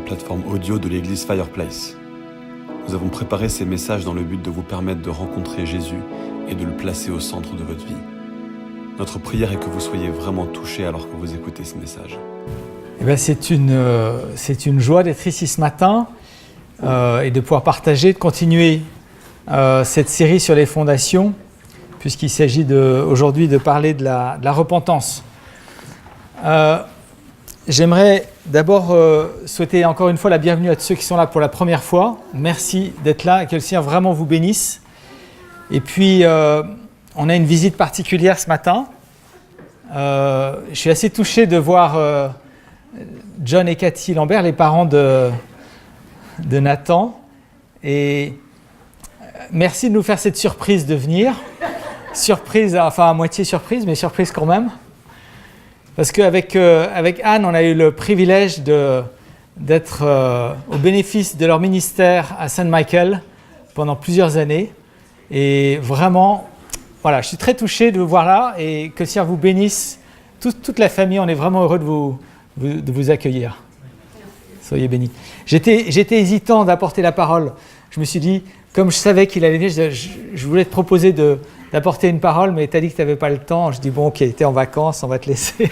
plateforme audio de l'église Fireplace. Nous avons préparé ces messages dans le but de vous permettre de rencontrer Jésus et de le placer au centre de votre vie. Notre prière est que vous soyez vraiment touchés alors que vous écoutez ce message. C'est une joie d'être ici ce matin et de pouvoir partager, de continuer cette série sur les fondations, puisqu'il s'agit aujourd'hui de parler de la repentance. J'aimerais d'abord souhaiter encore une fois la bienvenue à tous ceux qui sont là pour la première fois. Merci d'être là et que le Seigneur vraiment vous bénisse. Et puis, on a une visite particulière ce matin. Je suis assez touché de voir John et Cathy Lambert, les parents de Nathan. Et merci de nous faire cette surprise de venir. Surprise, enfin à moitié surprise, mais surprise quand même. Parce qu'avec Anne, on a eu le privilège d'être au bénéfice de leur ministère à Saint Michael pendant plusieurs années. Et vraiment, voilà, je suis très touché de vous voir là et que le Seigneur vous bénisse. Toute la famille, on est vraiment heureux de vous accueillir. Soyez bénis. J'étais hésitant d'apporter la parole. Je me suis dit, comme je savais qu'il allait venir, je voulais te proposer d'apporter une parole, mais tu as dit que tu n'avais pas le temps. Je dis, bon, ok, tu es en vacances, on va te laisser.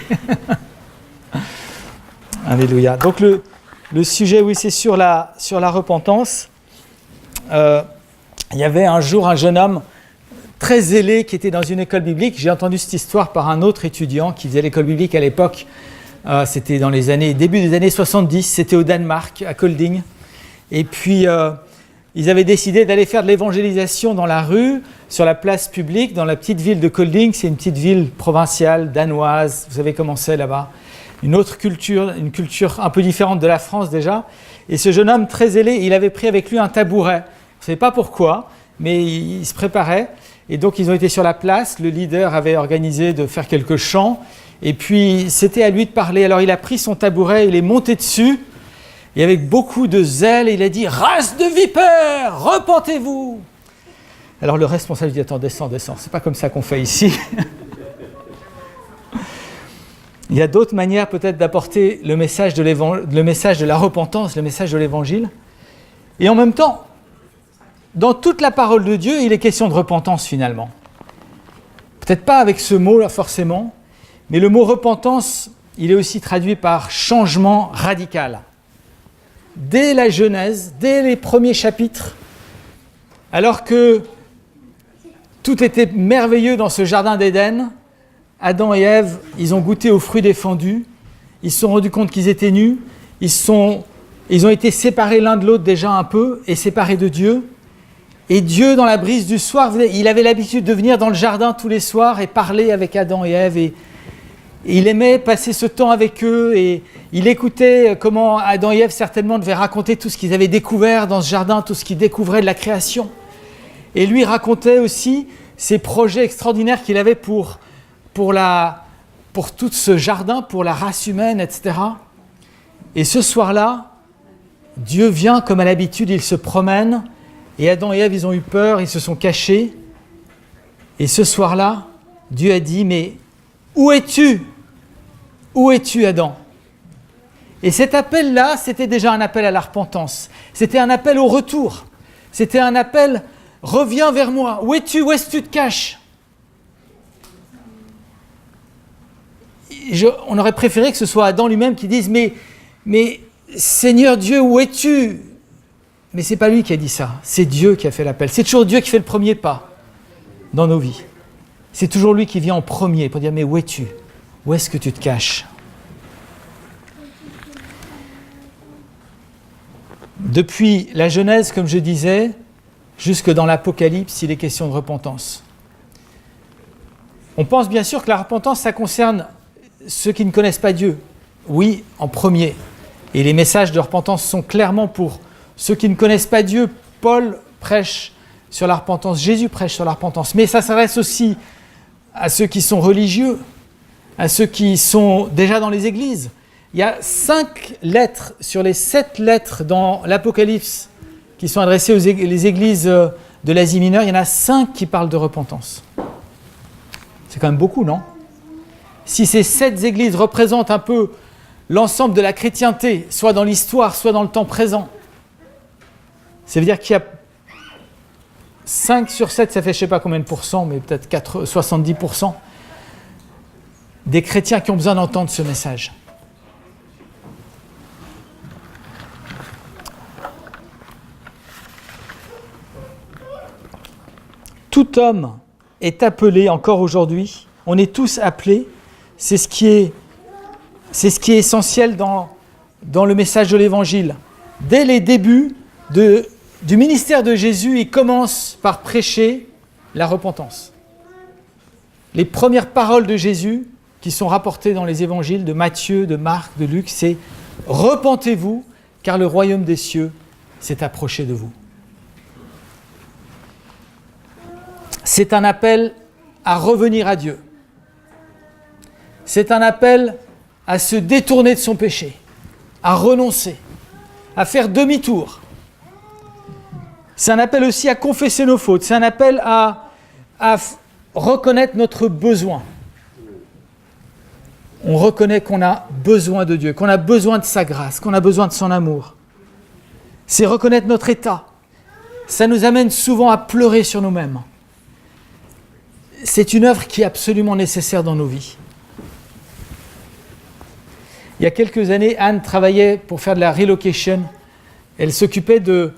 Alléluia. Donc le sujet, oui, c'est sur la repentance. Il y avait un jour un jeune homme très zélé qui était dans une école biblique. J'ai entendu cette histoire par un autre étudiant qui faisait l'école biblique à l'époque. C'était dans début des années 70. C'était au Danemark, à Kolding. Et puis, ils avaient décidé d'aller faire de l'évangélisation dans la rue, sur la place publique, dans la petite ville de Kolding. C'est une petite ville provinciale, danoise. Vous savez comment c'est là-bas. Une autre culture, une culture un peu différente de la France déjà. Et ce jeune homme très zélé, il avait pris avec lui un tabouret. On ne savait pas pourquoi, mais il se préparait. Et donc, ils ont été sur la place. Le leader avait organisé de faire quelques chants. Et puis, c'était à lui de parler. Alors, il a pris son tabouret, il est monté dessus. Et avec beaucoup de zèle, il a dit « Race de vipères, repentez-vous » Alors, le responsable dit « Attends, descends. C'est pas comme ça qu'on fait ici. » Il y a d'autres manières peut-être d'apporter le message de la repentance, le message de l'évangile. Et en même temps, dans toute la parole de Dieu, il est question de repentance finalement. Peut-être pas avec ce mot-là forcément, mais le mot repentance, il est aussi traduit par changement radical. Dès la Genèse, dès les premiers chapitres, alors que tout était merveilleux dans ce jardin d'Éden, Adam et Ève, ils ont goûté aux fruits défendus, ils se sont rendus compte qu'ils étaient nus, ils ont été séparés l'un de l'autre déjà un peu et séparés de Dieu. Et Dieu, dans la brise du soir, il avait l'habitude de venir dans le jardin tous les soirs et parler avec Adam et Ève. Et il aimait passer ce temps avec eux et il écoutait comment Adam et Ève certainement devaient raconter tout ce qu'ils avaient découvert dans ce jardin, tout ce qu'ils découvraient de la création. Et lui racontait aussi ses projets extraordinaires qu'il avait pour tout ce jardin, pour la race humaine, etc. Et ce soir-là, Dieu vient comme à l'habitude, il se promène. Et Adam et Ève, ils ont eu peur, ils se sont cachés. Et ce soir-là, Dieu a dit, mais où es-tu ? Où es-tu, Adam ? Et cet appel-là, c'était déjà un appel à la repentance. C'était un appel au retour. C'était un appel, reviens vers moi. Où es-tu ? Où est-ce que tu te caches ? On aurait préféré que ce soit Adam lui-même qui dise, mais Seigneur Dieu, où es-tu ? Mais ce n'est pas lui qui a dit ça, c'est Dieu qui a fait l'appel. C'est toujours Dieu qui fait le premier pas dans nos vies. C'est toujours lui qui vient en premier pour dire, mais où es-tu ? Où est-ce que tu te caches ? Depuis la Genèse, comme je disais, jusque dans l'Apocalypse, il est question de repentance. On pense bien sûr que la repentance, ça concerne ceux qui ne connaissent pas Dieu. Oui, en premier. Et les messages de repentance sont clairement pour ceux qui ne connaissent pas Dieu. Paul prêche sur la repentance, Jésus prêche sur la repentance, mais ça s'adresse aussi à ceux qui sont religieux, à ceux qui sont déjà dans les églises. Il y a 5 lettres sur les 7 lettres dans l'Apocalypse qui sont adressées aux églises de l'Asie mineure. Il y en a 5 qui parlent de repentance. C'est quand même beaucoup, non ? Si ces 7 églises représentent un peu l'ensemble de la chrétienté, soit dans l'histoire, soit dans le temps présent. Ça veut dire qu'il y a 5 sur 7, ça fait je ne sais pas combien de pourcents, mais peut-être 70% des chrétiens qui ont besoin d'entendre ce message. Tout homme est appelé encore aujourd'hui, on est tous appelés, c'est ce qui est essentiel dans le message de l'Évangile. Dès les débuts du ministère de Jésus, il commence par prêcher la repentance. Les premières paroles de Jésus qui sont rapportées dans les évangiles de Matthieu, de Marc, de Luc, c'est « Repentez-vous, car le royaume des cieux s'est approché de vous ». C'est un appel à revenir à Dieu. C'est un appel à se détourner de son péché, à renoncer, à faire demi-tour. C'est un appel aussi à confesser nos fautes. C'est un appel à reconnaître notre besoin. On reconnaît qu'on a besoin de Dieu, qu'on a besoin de sa grâce, qu'on a besoin de son amour. C'est reconnaître notre état. Ça nous amène souvent à pleurer sur nous-mêmes. C'est une œuvre qui est absolument nécessaire dans nos vies. Il y a quelques années, Anne travaillait pour faire de la relocation. Elle s'occupait de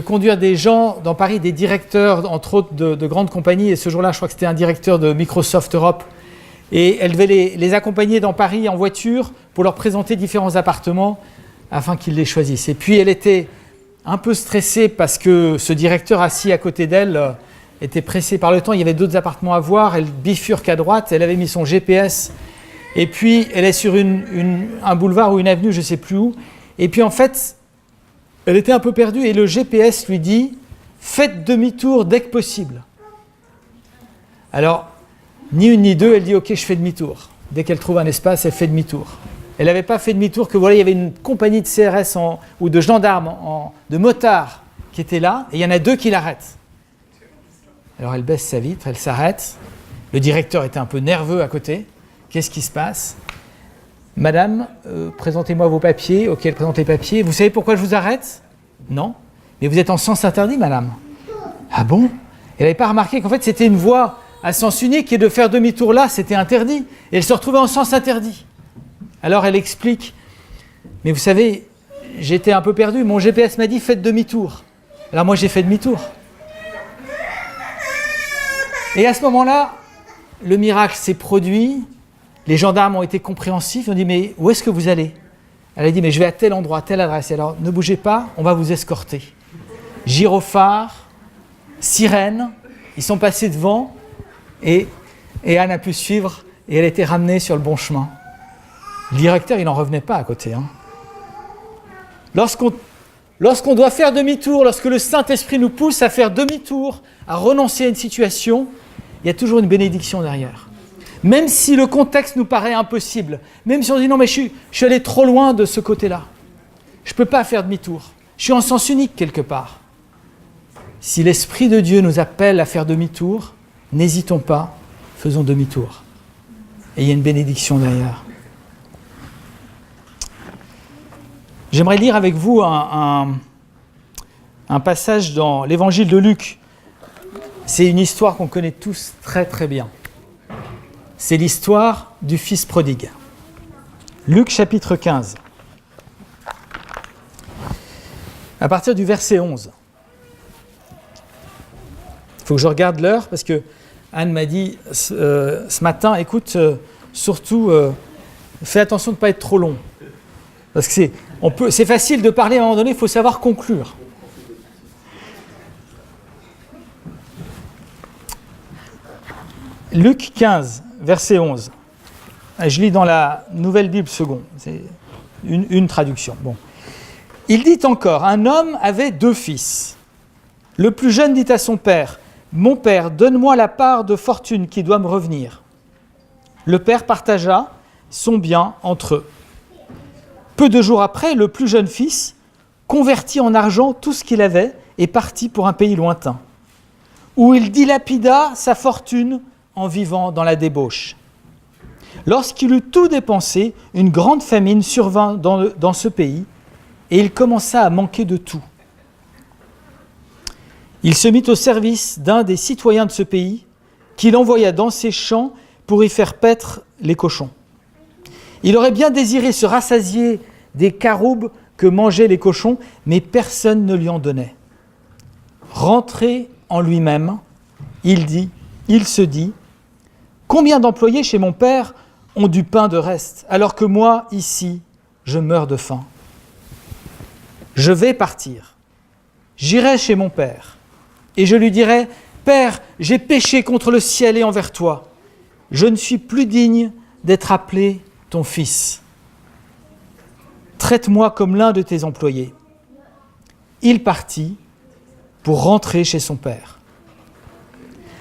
conduire des gens dans Paris, des directeurs, entre autres, de grandes compagnies. Et ce jour-là, je crois que c'était un directeur de Microsoft Europe. Et elle devait les accompagner dans Paris en voiture pour leur présenter différents appartements afin qu'ils les choisissent. Et puis, elle était un peu stressée parce que ce directeur assis à côté d'elle était pressé par le temps. Il y avait d'autres appartements à voir. Elle bifurque à droite. Elle avait mis son GPS. Et puis, elle est sur un boulevard ou une avenue, je ne sais plus où. Et puis, en fait, elle était un peu perdue et le GPS lui dit « Faites demi-tour dès que possible ». Alors, ni une ni deux, elle dit « Ok, je fais demi-tour ». Dès qu'elle trouve un espace, elle fait demi-tour. Elle n'avait pas fait demi-tour que voilà, il y avait une compagnie de CRS ou de gendarmes, de motards qui étaient là, et il y en a 2 qui l'arrêtent. Alors, elle baisse sa vitre, elle s'arrête. Le directeur était un peu nerveux à côté. Qu'est-ce qui se passe ? Madame, présentez-moi vos papiers. Ok, elle présente les papiers. Vous savez pourquoi je vous arrête ? Non. Mais vous êtes en sens interdit, madame. Ah bon ? Elle n'avait pas remarqué qu'en fait, c'était une voie à sens unique et de faire demi-tour là, c'était interdit. Et elle se retrouvait en sens interdit. Alors, elle explique. Mais vous savez, j'étais un peu perdu. Mon GPS m'a dit, faites demi-tour. Alors moi, j'ai fait demi-tour. Et à ce moment-là, le miracle s'est produit. Les gendarmes ont été compréhensifs, ils ont dit « Mais où est-ce que vous allez ?» Elle a dit « Mais je vais à tel endroit, à telle adresse. » Alors, ne bougez pas, on va vous escorter. Gyrophare, sirène, ils sont passés devant et Anne a pu suivre et elle a été ramenée sur le bon chemin. Le directeur, il n'en revenait pas à côté. Lorsqu'on doit faire demi-tour, lorsque le Saint-Esprit nous pousse à faire demi-tour, à renoncer à une situation, il y a toujours une bénédiction derrière. Même si le contexte nous paraît impossible, même si on dit non mais je suis allé trop loin de ce côté-là, je ne peux pas faire demi-tour, je suis en sens unique quelque part. Si l'Esprit de Dieu nous appelle à faire demi-tour, n'hésitons pas, faisons demi-tour. Et il y a une bénédiction derrière. J'aimerais lire avec vous un passage dans l'évangile de Luc. C'est une histoire qu'on connaît tous très très bien. C'est l'histoire du fils prodigue. Luc chapitre 15. À partir du verset 11. Il faut que je regarde l'heure parce que Anne m'a dit ce matin, écoute, surtout fais attention de ne pas être trop long. Parce que c'est facile de parler à un moment donné, il faut savoir conclure. Luc 15, verset 11. Je lis dans la Nouvelle Bible seconde. C'est une traduction. Bon. Il dit encore, un homme avait 2 fils. Le plus jeune dit à son père, « Mon père, donne-moi la part de fortune qui doit me revenir. » Le père partagea son bien entre eux. Peu de jours après, le plus jeune fils convertit en argent tout ce qu'il avait et partit pour un pays lointain, où il dilapida sa fortune en vivant dans la débauche. Lorsqu'il eut tout dépensé, une grande famine survint dans ce pays, et il commença à manquer de tout. Il se mit au service d'un des citoyens de ce pays, qu'il envoya dans ses champs pour y faire paître les cochons. Il aurait bien désiré se rassasier des caroubes que mangeaient les cochons, mais personne ne lui en donnait. Rentré en lui-même, il se dit, « Combien d'employés chez mon père ont du pain de reste, alors que moi, ici, je meurs de faim. Je vais partir, j'irai chez mon père, et je lui dirai, « Père, j'ai péché contre le ciel et envers toi. Je ne suis plus digne d'être appelé ton fils. Traite-moi comme l'un de tes employés. » Il partit pour rentrer chez son père.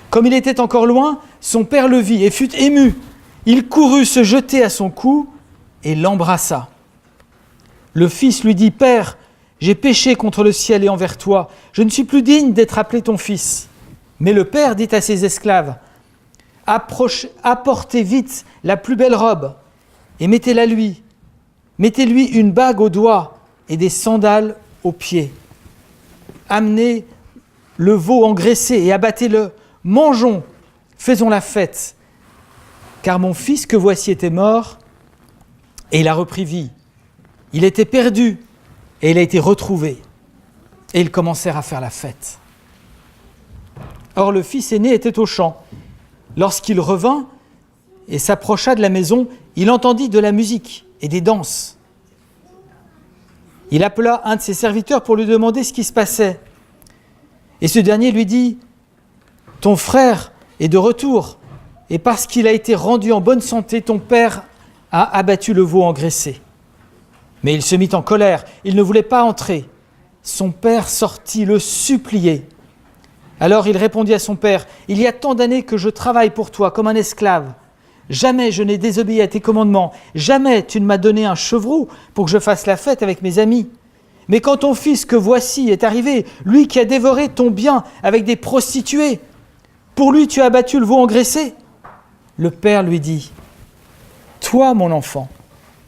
Comme il était encore loin, son père le vit et fut ému. Il courut se jeter à son cou et l'embrassa. Le fils lui dit, « Père, j'ai péché contre le ciel et envers toi. Je ne suis plus digne d'être appelé ton fils. » Mais le père dit à ses esclaves, « Apportez vite la plus belle robe et mettez-la lui. Mettez-lui une bague au doigt et des sandales aux pieds. Amenez le veau engraissé et abattez-le. Mangeons, faisons la fête. Car mon fils que voici était mort et il a repris vie. Il était perdu et il a été retrouvé. » Et ils commencèrent à faire la fête. Or le fils aîné était au champ. Lorsqu'il revint et s'approcha de la maison, il entendit de la musique et des danses. Il appela un de ses serviteurs pour lui demander ce qui se passait. Et ce dernier lui dit, « Ton frère est de retour, et parce qu'il a été rendu en bonne santé, ton père a abattu le veau engraissé. » Mais il se mit en colère, il ne voulait pas entrer. Son père sortit le supplier. Alors il répondit à son père, « Il y a tant d'années que je travaille pour toi comme un esclave. Jamais je n'ai désobéi à tes commandements. Jamais tu ne m'as donné un chevreau pour que je fasse la fête avec mes amis. Mais quand ton fils que voici est arrivé, lui qui a dévoré ton bien avec des prostituées, pour lui tu as abattu le veau engraissé. » Le père lui dit, « Toi, mon enfant,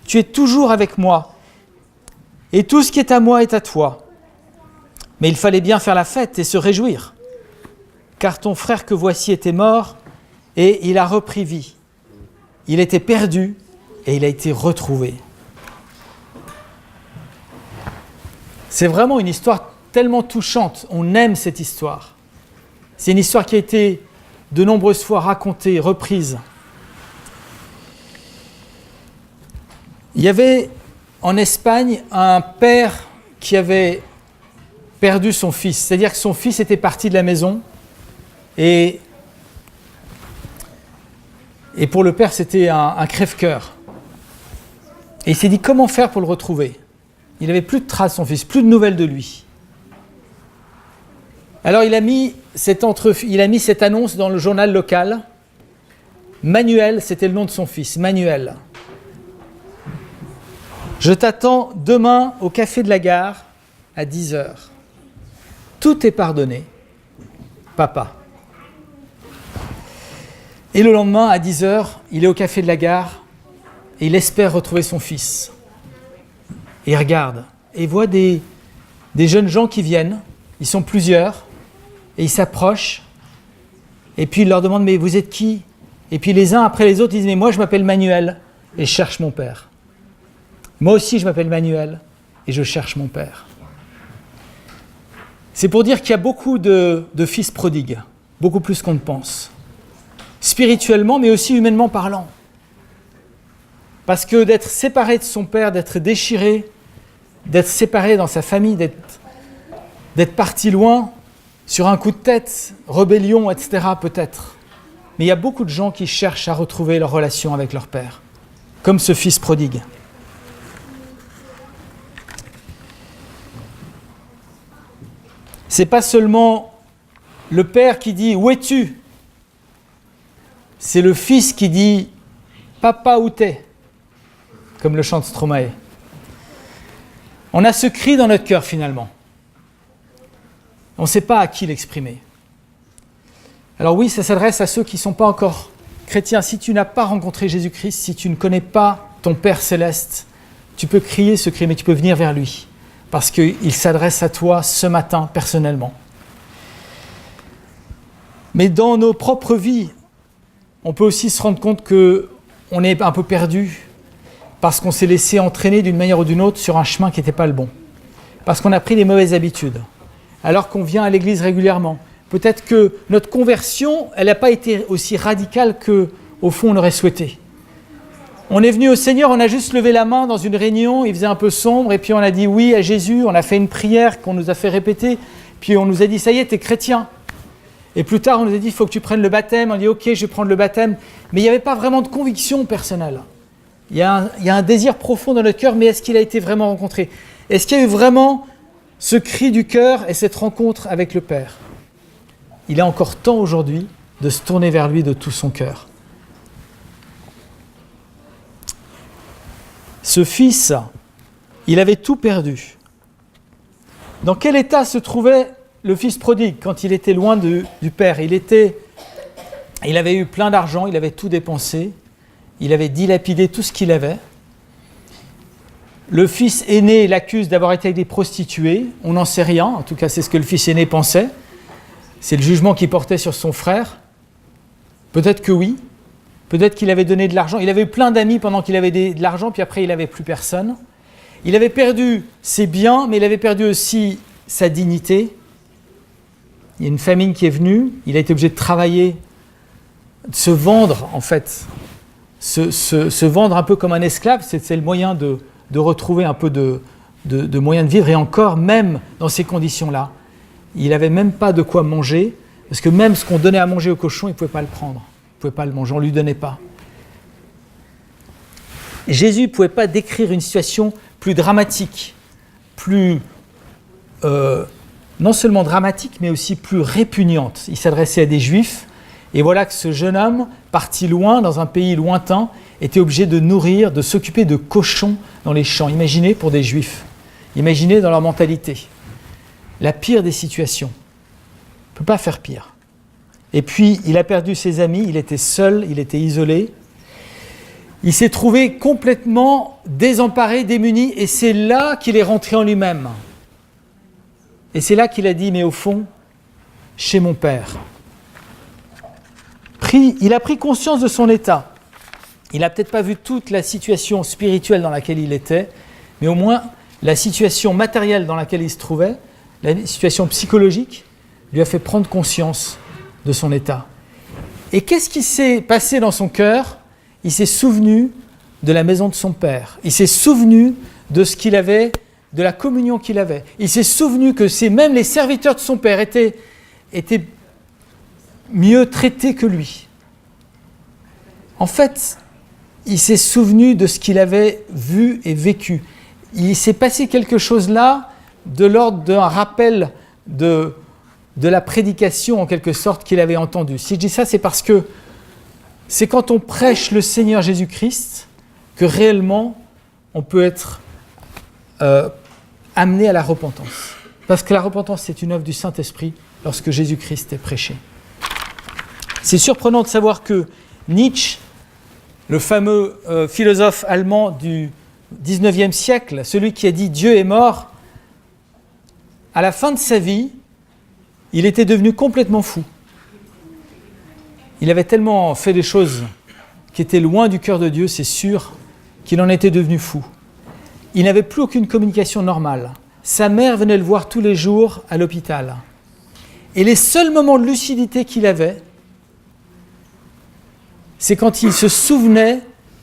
tu es toujours avec moi, et tout ce qui est à moi est à toi. Mais il fallait bien faire la fête et se réjouir, car ton frère que voici était mort, et il a repris vie. Il était perdu, et il a été retrouvé. » C'est vraiment une histoire tellement touchante, on aime cette histoire. C'est une histoire qui a été de nombreuses fois racontée, reprise. Il y avait en Espagne un père qui avait perdu son fils, c'est-à-dire que son fils était parti de la maison et pour le père c'était un crève-cœur. Et il s'est dit comment faire pour le retrouver. Il n'avait plus de traces de son fils, plus de nouvelles de lui. Alors il a mis cette annonce dans le journal local. Manuel, c'était le nom de son fils, Manuel. « Je t'attends demain au café de la gare à 10h. Tout est pardonné, papa. » Et le lendemain, à 10h, il est au café de la gare et il espère retrouver son fils. Et il regarde et il voit des jeunes gens qui viennent, ils sont plusieurs, et ils s'approchent, et puis il leur demande « Mais vous êtes qui ?» Et puis les uns après les autres ils disent « Mais moi je m'appelle Manuel et je cherche mon père. Moi aussi je m'appelle Manuel et je cherche mon père. » C'est pour dire qu'il y a beaucoup de fils prodigues, beaucoup plus qu'on ne pense. Spirituellement mais aussi humainement parlant. Parce que d'être séparé de son père, d'être déchiré, d'être séparé dans sa famille, d'être parti loin, sur un coup de tête, rébellion, etc. peut-être. Mais il y a beaucoup de gens qui cherchent à retrouver leur relation avec leur père, comme ce fils prodigue. C'est pas seulement le père qui dit « Où es-tu » C'est le fils qui dit « Papa, où t'es » comme le chante Stromae. On a ce cri dans notre cœur finalement. On ne sait pas à qui l'exprimer. Alors oui, ça s'adresse à ceux qui ne sont pas encore chrétien, si tu n'as pas rencontré Jésus-Christ, si tu ne connais pas ton Père céleste, tu peux crier ce cri, mais tu peux venir vers lui, parce qu'il s'adresse à toi ce matin personnellement. Mais dans nos propres vies, on peut aussi se rendre compte qu'on est un peu perdu, parce qu'on s'est laissé entraîner d'une manière ou d'une autre sur un chemin qui n'était pas le bon. Parce qu'on a pris des mauvaises habitudes, alors qu'on vient à l'église régulièrement. Peut-être que notre conversion, elle n'a pas été aussi radicale qu'au fond on aurait souhaité. On est venu au Seigneur, on a juste levé la main dans une réunion, il faisait un peu sombre, et puis on a dit oui à Jésus, on a fait une prière qu'on nous a fait répéter, puis on nous a dit ça y est, t'es chrétien. Et plus tard, on nous a dit il faut que tu prennes le baptême, on dit ok, je vais prendre le baptême, mais il n'y avait pas vraiment de conviction personnelle. Il y a un désir profond dans notre cœur, mais est-ce qu'il a été vraiment rencontré ? Est-ce qu'il y a eu vraiment ce cri du cœur et cette rencontre avec le Père ? Il est encore temps aujourd'hui de se tourner vers lui de tout son cœur. Ce fils, il avait tout perdu. Dans quel état se trouvait le fils prodigue quand il était loin du Père ? Il avait eu plein d'argent, il avait tout dépensé, il avait dilapidé tout ce qu'il avait. Le fils aîné l'accuse d'avoir été avec des prostituées, on n'en sait rien, en tout cas c'est ce que le fils aîné pensait. C'est le jugement qu'il portait sur son frère. Peut-être que oui, peut-être qu'il avait donné de l'argent. Il avait eu plein d'amis pendant qu'il avait de l'argent, puis après il n'avait plus personne. Il avait perdu ses biens, mais il avait perdu aussi sa dignité. Il y a une famine qui est venue, il a été obligé de travailler, de se vendre en fait, se vendre un peu comme un esclave, c'est le moyen de retrouver un peu de moyens de vivre, et encore, même dans ces conditions-là, il n'avait même pas de quoi manger, parce que même ce qu'on donnait à manger au cochon, il ne pouvait pas le prendre, il ne pouvait pas le manger, on ne lui donnait pas. Jésus ne pouvait pas décrire une situation plus dramatique, plus non seulement dramatique, mais aussi plus répugnante. Il s'adressait à des Juifs, et voilà que ce jeune homme, parti loin, dans un pays lointain, était obligé de nourrir, de s'occuper de cochons dans les champs. Imaginez pour des Juifs, imaginez dans leur mentalité. La pire des situations. On ne peut pas faire pire. Et puis, il a perdu ses amis, il était seul, il était isolé. Il s'est trouvé complètement désemparé, démuni, et c'est là qu'il est rentré en lui-même. Et c'est là qu'il a dit, mais au fond, chez mon Père. Il a pris conscience de son état. Il n'a peut-être pas vu toute la situation spirituelle dans laquelle il était, mais au moins la situation matérielle dans laquelle il se trouvait, la situation psychologique, lui a fait prendre conscience de son état. Et qu'est-ce qui s'est passé dans son cœur ? Il s'est souvenu de la maison de son père. Il s'est souvenu de ce qu'il avait, de la communion qu'il avait. Il s'est souvenu que même les serviteurs de son père étaient mieux traités que lui. En fait, il s'est souvenu de ce qu'il avait vu et vécu. Il s'est passé quelque chose là, de l'ordre d'un rappel de la prédication en quelque sorte qu'il avait entendue. Si je dis ça, c'est parce que c'est quand on prêche le Seigneur Jésus-Christ que réellement on peut être amené à la repentance. Parce que la repentance, c'est une œuvre du Saint-Esprit lorsque Jésus-Christ est prêché. C'est surprenant de savoir que Nietzsche, le fameux philosophe allemand du XIXe siècle, celui qui a dit « Dieu est mort », à la fin de sa vie, il était devenu complètement fou. Il avait tellement fait des choses qui étaient loin du cœur de Dieu, c'est sûr, qu'il en était devenu fou. Il n'avait plus aucune communication normale. Sa mère venait le voir tous les jours à l'hôpital. Et les seuls moments de lucidité qu'il avait, c'est quand il se souvenait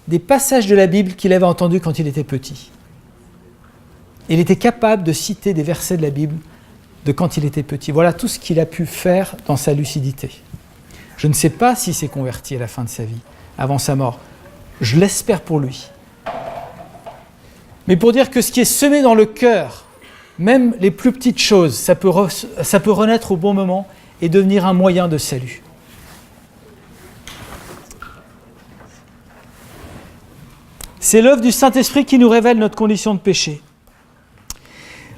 des passages de la Bible qu'il avait entendus quand il était petit. Il était capable de citer des versets de la Bible de quand il était petit. Voilà tout ce qu'il a pu faire dans sa lucidité. Je ne sais pas s'il s'est converti à la fin de sa vie, avant sa mort. Je l'espère pour lui. Mais pour dire que ce qui est semé dans le cœur, même les plus petites choses, ça peut renaître au bon moment et devenir un moyen de salut. C'est l'œuvre du Saint-Esprit qui nous révèle notre condition de péché.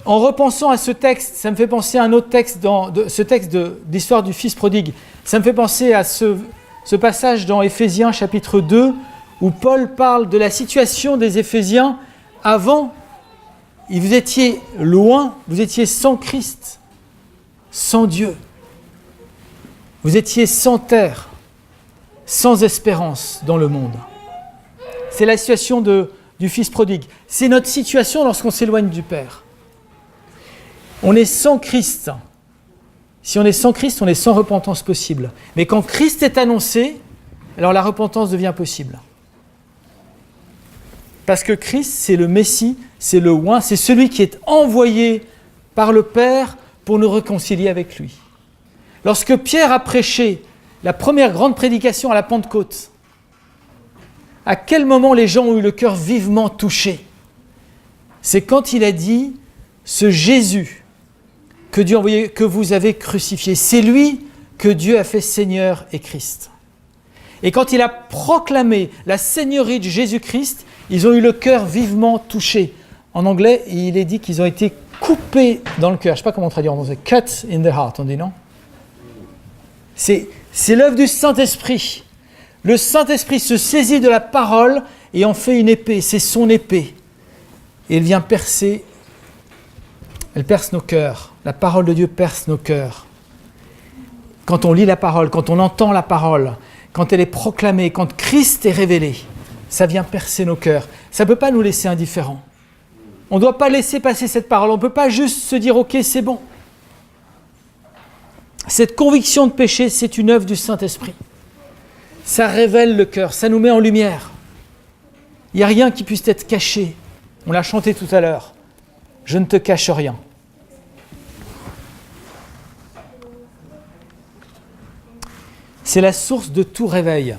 En repensant à ce texte, ça me fait penser à un autre texte, ce texte d'histoire du fils prodigue. Ça me fait penser à ce ce passage dans Éphésiens chapitre 2, où Paul parle de la situation des Éphésiens avant. Vous étiez loin, vous étiez sans Christ, sans Dieu. Vous étiez sans terre, sans espérance dans le monde. C'est la situation du Fils prodigue. C'est notre situation lorsqu'on s'éloigne du Père. On est sans Christ. Si on est sans Christ, on est sans repentance possible. Mais quand Christ est annoncé, alors la repentance devient possible. Parce que Christ, c'est le Messie, c'est le oint, c'est celui qui est envoyé par le Père pour nous réconcilier avec lui. Lorsque Pierre a prêché la première grande prédication à la Pentecôte, à quel moment les gens ont eu le cœur vivement touché? C'est quand il a dit « Ce Jésus que Dieu a envoyé, que vous avez crucifié, c'est lui que Dieu a fait Seigneur et Christ. » Et quand il a proclamé la seigneurie de Jésus-Christ, ils ont eu le cœur vivement touché. En anglais, il est dit qu'ils ont été coupés dans le cœur. Je ne sais pas comment traduire en français. Cut in the heart, on dit non? C'est l'œuvre du Saint-Esprit. Le Saint-Esprit se saisit de la parole et en fait une épée. C'est son épée. Et elle vient percer. Elle perce nos cœurs. La parole de Dieu perce nos cœurs. Quand on lit la parole, quand on entend la parole, quand elle est proclamée, quand Christ est révélé, ça vient percer nos cœurs. Ça ne peut pas nous laisser indifférents. On ne doit pas laisser passer cette parole. On ne peut pas juste se dire « Ok, c'est bon ». Cette conviction de péché, c'est une œuvre du Saint-Esprit. Ça révèle le cœur, ça nous met en lumière. Il n'y a rien qui puisse être caché. On l'a chanté tout à l'heure. « Je ne te cache rien ». C'est la source de tout réveil.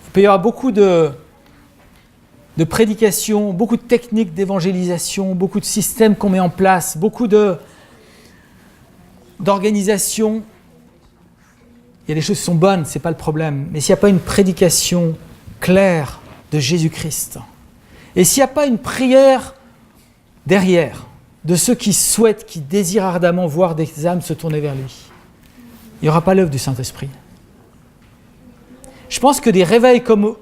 Il peut y avoir beaucoup de prédications, beaucoup de techniques d'évangélisation, beaucoup de systèmes qu'on met en place, beaucoup d'organisations. Il y a des choses qui sont bonnes, ce n'est pas le problème. Mais s'il n'y a pas une prédication claire de Jésus-Christ, et s'il n'y a pas une prière derrière, de ceux qui souhaitent, qui désirent ardemment voir des âmes se tourner vers lui, il n'y aura pas l'œuvre du Saint-Esprit. Je pense que des réveils comme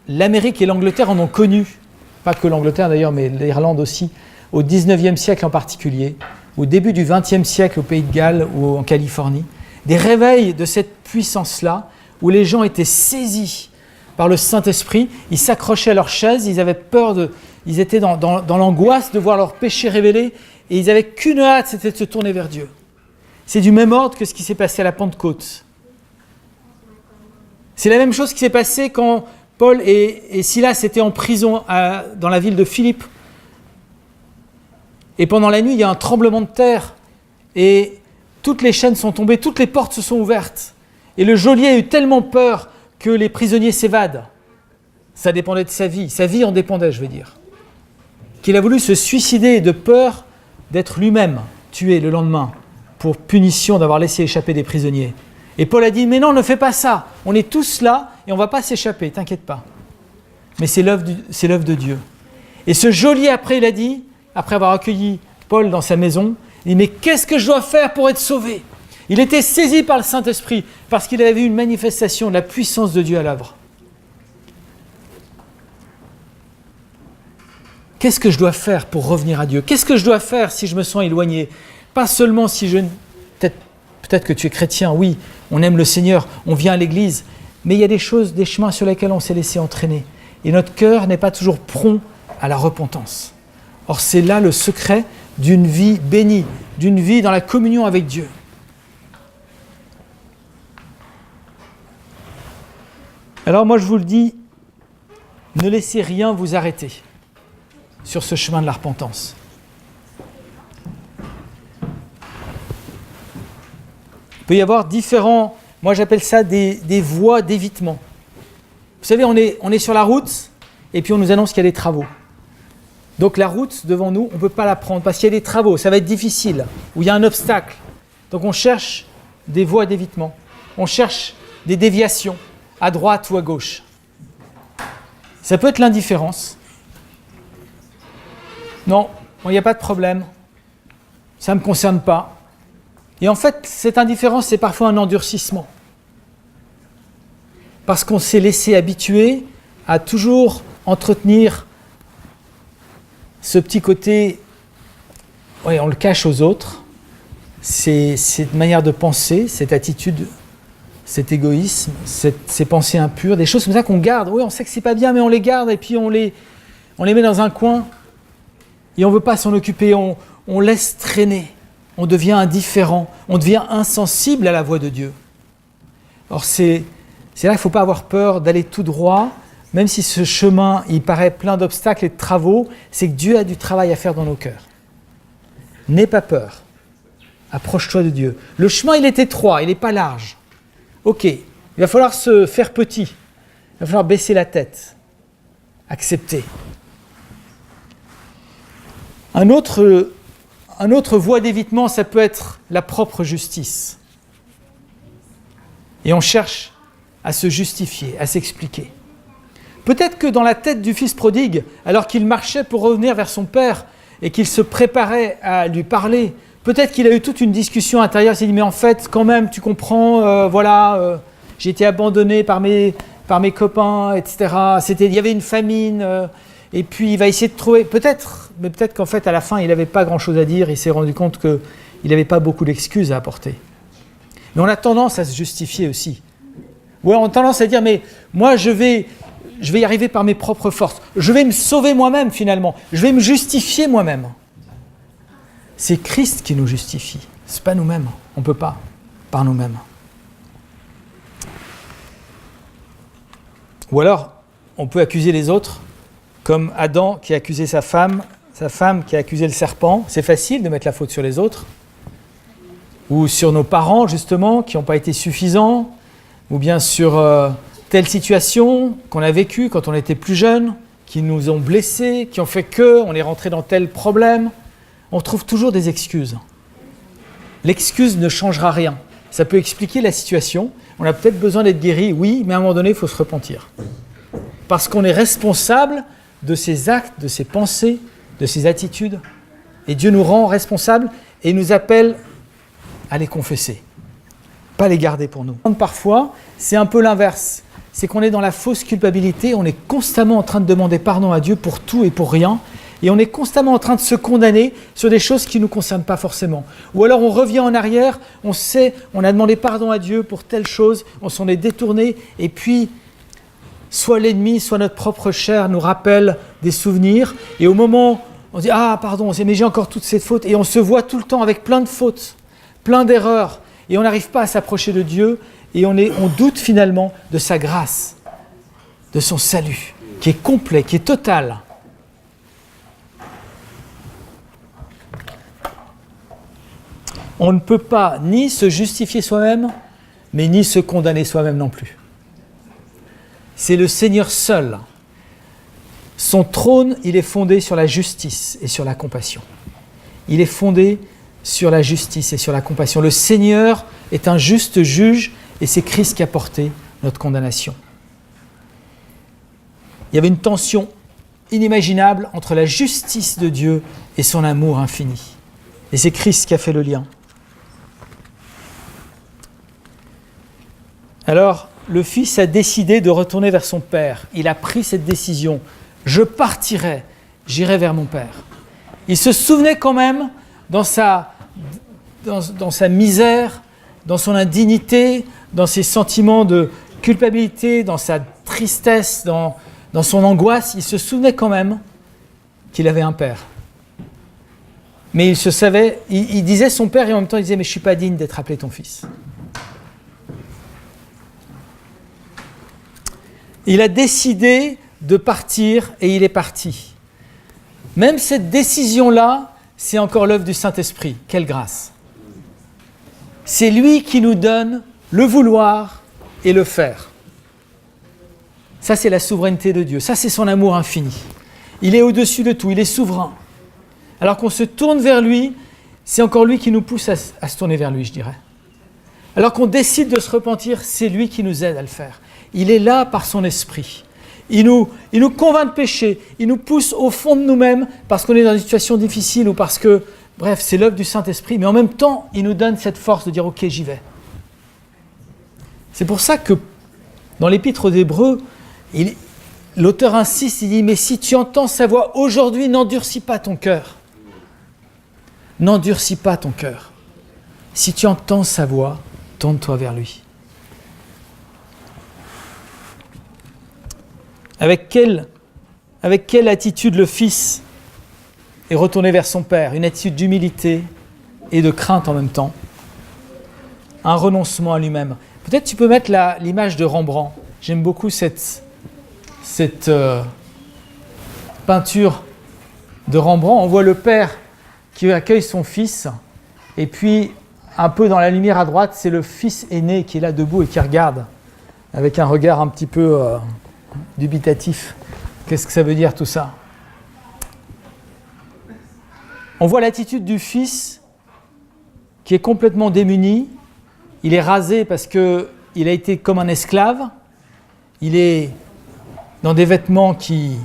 l'Amérique et l'Angleterre en ont connu, pas que l'Angleterre d'ailleurs, mais l'Irlande aussi, au 19e siècle en particulier, au début du 20e siècle au Pays de Galles ou en Californie, des réveils de cette puissance-là, où les gens étaient saisis par le Saint-Esprit, ils s'accrochaient à leur chaise, ils avaient peur ils étaient dans l'angoisse de voir leur péché révélé, et ils n'avaient qu'une hâte, c'était de se tourner vers Dieu. C'est du même ordre que ce qui s'est passé à la Pentecôte. C'est la même chose qui s'est passée quand Paul et Silas étaient en prison dans la ville de Philippe. Et pendant la nuit, il y a un tremblement de terre, et toutes les chaînes sont tombées, toutes les portes se sont ouvertes. Et le geôlier a eu tellement peur que les prisonniers s'évadent. Ça dépendait de sa vie en dépendait, je veux dire. Qu'il a voulu se suicider de peur d'être lui-même tué le lendemain pour punition d'avoir laissé échapper des prisonniers. Et Paul a dit, mais non, ne fais pas ça, on est tous là et on ne va pas s'échapper, t'inquiète pas. Mais c'est l'œuvre de Dieu. Et ce geôlier, après, il a dit, après avoir accueilli Paul dans sa maison, il dit, mais qu'est-ce que je dois faire pour être sauvé? Il était saisi par le Saint-Esprit parce qu'il avait vu une manifestation de la puissance de Dieu à l'œuvre. Qu'est-ce que je dois faire pour revenir à Dieu? Qu'est-ce que je dois faire si je me sens éloigné? Pas seulement si je... Peut-être que tu es chrétien, oui, on aime le Seigneur, on vient à l'église, mais il y a des choses, des chemins sur lesquels on s'est laissé entraîner. Et notre cœur n'est pas toujours prompt à la repentance. Or, c'est là le secret d'une vie bénie, d'une vie dans la communion avec Dieu. Alors moi, je vous le dis, ne laissez rien vous arrêter sur ce chemin de la repentance. Il peut y avoir différents, moi j'appelle ça des voies d'évitement. Vous savez, on est sur la route et puis on nous annonce qu'il y a des travaux. Donc la route devant nous, on ne peut pas la prendre parce qu'il y a des travaux, ça va être difficile, ou il y a un obstacle. Donc on cherche des voies d'évitement, on cherche des déviations à droite ou à gauche. Ça peut être l'indifférence. Non, il n'y a pas de problème, ça ne me concerne pas. Et en fait, cette indifférence, c'est parfois un endurcissement. Parce qu'on s'est laissé habituer à toujours entretenir ce petit côté, on le cache aux autres, cette manière de penser, cette attitude, cet égoïsme, ces pensées impures, des choses comme ça qu'on garde. Oui, on sait que c'est pas bien, mais on les garde et puis on les met dans un coin et on ne veut pas s'en occuper, on laisse traîner, on devient indifférent, on devient insensible à la voix de Dieu. Or c'est là qu'il ne faut pas avoir peur d'aller tout droit, même si ce chemin il paraît plein d'obstacles et de travaux, c'est que Dieu a du travail à faire dans nos cœurs. N'aie pas peur, approche-toi de Dieu. Le chemin il est étroit, il n'est pas large. Ok, il va falloir se faire petit, il va falloir baisser la tête, accepter. Un autre voie d'évitement, ça peut être la propre justice. Et on cherche à se justifier, à s'expliquer. Peut-être que dans la tête du fils prodigue, alors qu'il marchait pour revenir vers son père et qu'il se préparait à lui parler, peut-être qu'il a eu toute une discussion intérieure, il s'est dit « mais en fait, quand même, tu comprends, j'ai été abandonné par mes copains, etc. Il y avait une famine, et puis il va essayer de trouver, peut-être qu'en fait, à la fin, il n'avait pas grand-chose à dire, il s'est rendu compte qu'il n'avait pas beaucoup d'excuses à apporter. Mais on a tendance à se justifier aussi. Ouais, on a tendance à dire « mais moi, je vais y arriver par mes propres forces. Je vais me sauver moi-même, finalement. Je vais me justifier moi-même. » C'est Christ qui nous justifie. Ce n'est pas nous-mêmes. On ne peut pas par nous-mêmes. Ou alors, on peut accuser les autres, comme Adam qui a accusé sa femme qui a accusé le serpent. C'est facile de mettre la faute sur les autres. Ou sur nos parents, justement, qui n'ont pas été suffisants. Ou bien sur telle situation qu'on a vécue quand on était plus jeune, qui nous ont blessés, qui ont fait qu'on est rentré dans tel problème. On trouve toujours des excuses. L'excuse ne changera rien. Ça peut expliquer la situation. On a peut-être besoin d'être guéri, oui, mais à un moment donné, il faut se repentir. Parce qu'on est responsable de ses actes, de ses pensées, de ses attitudes. Et Dieu nous rend responsables et nous appelle à les confesser. Pas les garder pour nous. Parfois, c'est un peu l'inverse. C'est qu'on est dans la fausse culpabilité, on est constamment en train de demander pardon à Dieu pour tout et pour rien, et on est constamment en train de se condamner sur des choses qui ne nous concernent pas forcément. Ou alors on revient en arrière, on a demandé pardon à Dieu pour telle chose, on s'en est détourné, et puis soit l'ennemi, soit notre propre chair nous rappelle des souvenirs, et au moment, on dit « Ah, pardon, mais j'ai encore toutes ces fautes », et on se voit tout le temps avec plein de fautes, plein d'erreurs, et on n'arrive pas à s'approcher de Dieu, et on doute finalement de sa grâce, de son salut, qui est complet, qui est total. On ne peut pas ni se justifier soi-même, mais ni se condamner soi-même non plus. C'est le Seigneur seul. Son trône, il est fondé sur la justice et sur la compassion. Il est fondé sur la justice et sur la compassion. Le Seigneur est un juste juge et c'est Christ qui a porté notre condamnation. Il y avait une tension inimaginable entre la justice de Dieu et son amour infini. Et c'est Christ qui a fait le lien. Alors, le Fils a décidé de retourner vers son Père. Il a pris cette décision. Je partirai, j'irai vers mon Père. Il se souvenait quand même, dans sa misère, dans son indignité, dans ses sentiments de culpabilité, dans sa tristesse, dans son angoisse, il se souvenait quand même qu'il avait un Père. Mais il se savait, il disait son Père et en même temps il disait « mais je ne suis pas digne d'être appelé ton fils ». Il a décidé de partir et il est parti. Même cette décision-là, c'est encore l'œuvre du Saint-Esprit. Quelle grâce! C'est lui qui nous donne le vouloir et le faire. Ça, c'est la souveraineté de Dieu. Ça, c'est son amour infini. Il est au-dessus de tout, il est souverain. Alors qu'on se tourne vers lui, c'est encore lui qui nous pousse à se tourner vers lui, je dirais. Alors qu'on décide de se repentir, c'est lui qui nous aide à le faire. Il est là par son esprit. Il nous convainc de péché, il nous pousse au fond de nous-mêmes parce qu'on est dans une situation difficile ou parce que Bref, c'est l'œuvre du Saint-Esprit, mais en même temps, il nous donne cette force de dire « Ok, j'y vais ». C'est pour ça que dans l'Épître aux Hébreux, l'auteur insiste, il dit « Mais si tu entends sa voix aujourd'hui, n'endurcis pas ton cœur. N'endurcis pas ton cœur. Si tu entends sa voix, tourne-toi vers lui. » Avec quelle attitude le Fils est retourné vers son Père? Une attitude d'humilité et de crainte en même temps. Un renoncement à lui-même. Peut-être tu peux mettre l'image de Rembrandt. J'aime beaucoup cette peinture de Rembrandt. On voit le Père qui accueille son Fils, et puis un peu dans la lumière à droite, c'est le Fils aîné qui est là debout et qui regarde avec un regard un petit peu dubitatif. Qu'est-ce que ça veut dire tout ça? On voit l'attitude du Fils qui est complètement démuni. Il est rasé parce qu'il a été comme un esclave. Il est dans des vêtements qui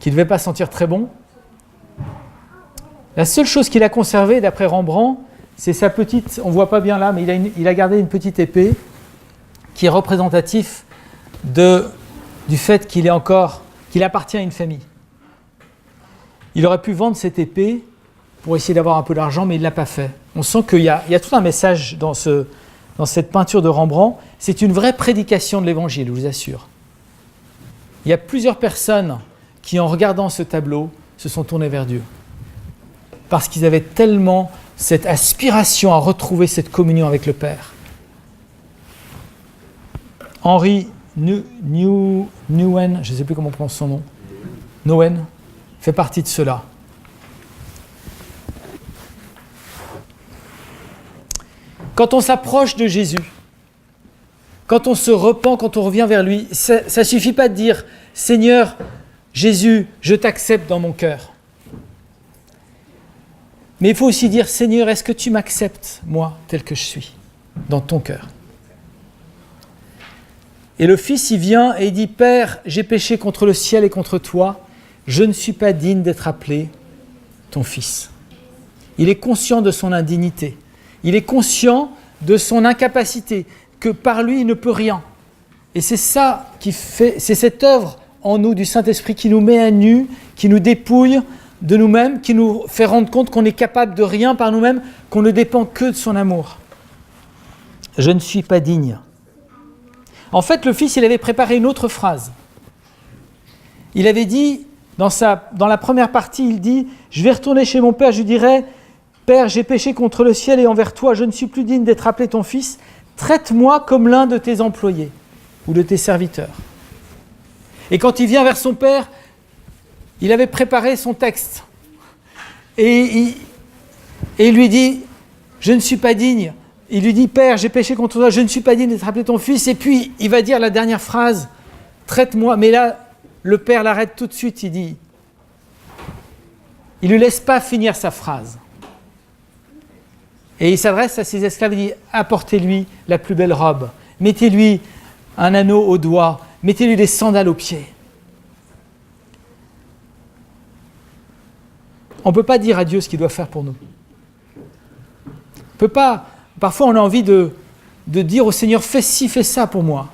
ne devaient pas sentir très bon. La seule chose qu'il a conservée, d'après Rembrandt, c'est sa petite, on ne voit pas bien là, mais il a gardé une petite épée qui est représentatif du fait qu'il appartient à une famille. Il aurait pu vendre cette épée pour essayer d'avoir un peu d'argent, mais il ne l'a pas fait. On sent qu'il y a tout un message dans cette peinture de Rembrandt. C'est une vraie prédication de l'Évangile, je vous assure. Il y a plusieurs personnes qui, en regardant ce tableau, se sont tournées vers Dieu. Parce qu'ils avaient tellement cette aspiration à retrouver cette communion avec le Père. Henry Nouwen, je ne sais plus comment on prononce son nom, Nouwen, fait partie de cela. Quand on s'approche de Jésus, quand on se repent, quand on revient vers lui, ça ne suffit pas de dire « Seigneur, Jésus, je t'accepte dans mon cœur ». Mais il faut aussi dire « Seigneur, est-ce que tu m'acceptes, moi, tel que je suis, dans ton cœur ?» Et le Fils, il vient et il dit « Père, j'ai péché contre le ciel et contre toi, je ne suis pas digne d'être appelé ton Fils. » Il est conscient de son indignité. Il est conscient de son incapacité, que par lui, il ne peut rien. Et c'est ça c'est cette œuvre en nous du Saint-Esprit qui nous met à nu, qui nous dépouille de nous-mêmes, qui nous fait rendre compte qu'on est capable de rien par nous-mêmes, qu'on ne dépend que de son amour. Je ne suis pas digne. En fait, le Fils, il avait préparé une autre phrase. Il avait dit, dans la première partie, il dit « Je vais retourner chez mon Père, je lui dirai « Père, j'ai péché contre le ciel et envers toi, je ne suis plus digne d'être appelé ton fils. Traite-moi comme l'un de tes employés ou de tes serviteurs. » Et quand il vient vers son Père, il avait préparé son texte. Et il lui dit « Je ne suis pas digne. » Il lui dit « Père, j'ai péché contre toi, je ne suis pas digne d'être appelé ton fils. » Et puis, il va dire la dernière phrase « Traite-moi. » Mais là, le Père l'arrête tout de suite, il dit « Il ne lui laisse pas finir sa phrase. » Et il s'adresse à ses esclaves, il dit « Apportez-lui la plus belle robe, mettez-lui un anneau au doigt, mettez-lui des sandales aux pieds. » On ne peut pas dire à Dieu ce qu'il doit faire pour nous. On peut pas. Parfois, on a envie de dire au Seigneur « Fais ci, fais ça pour moi. »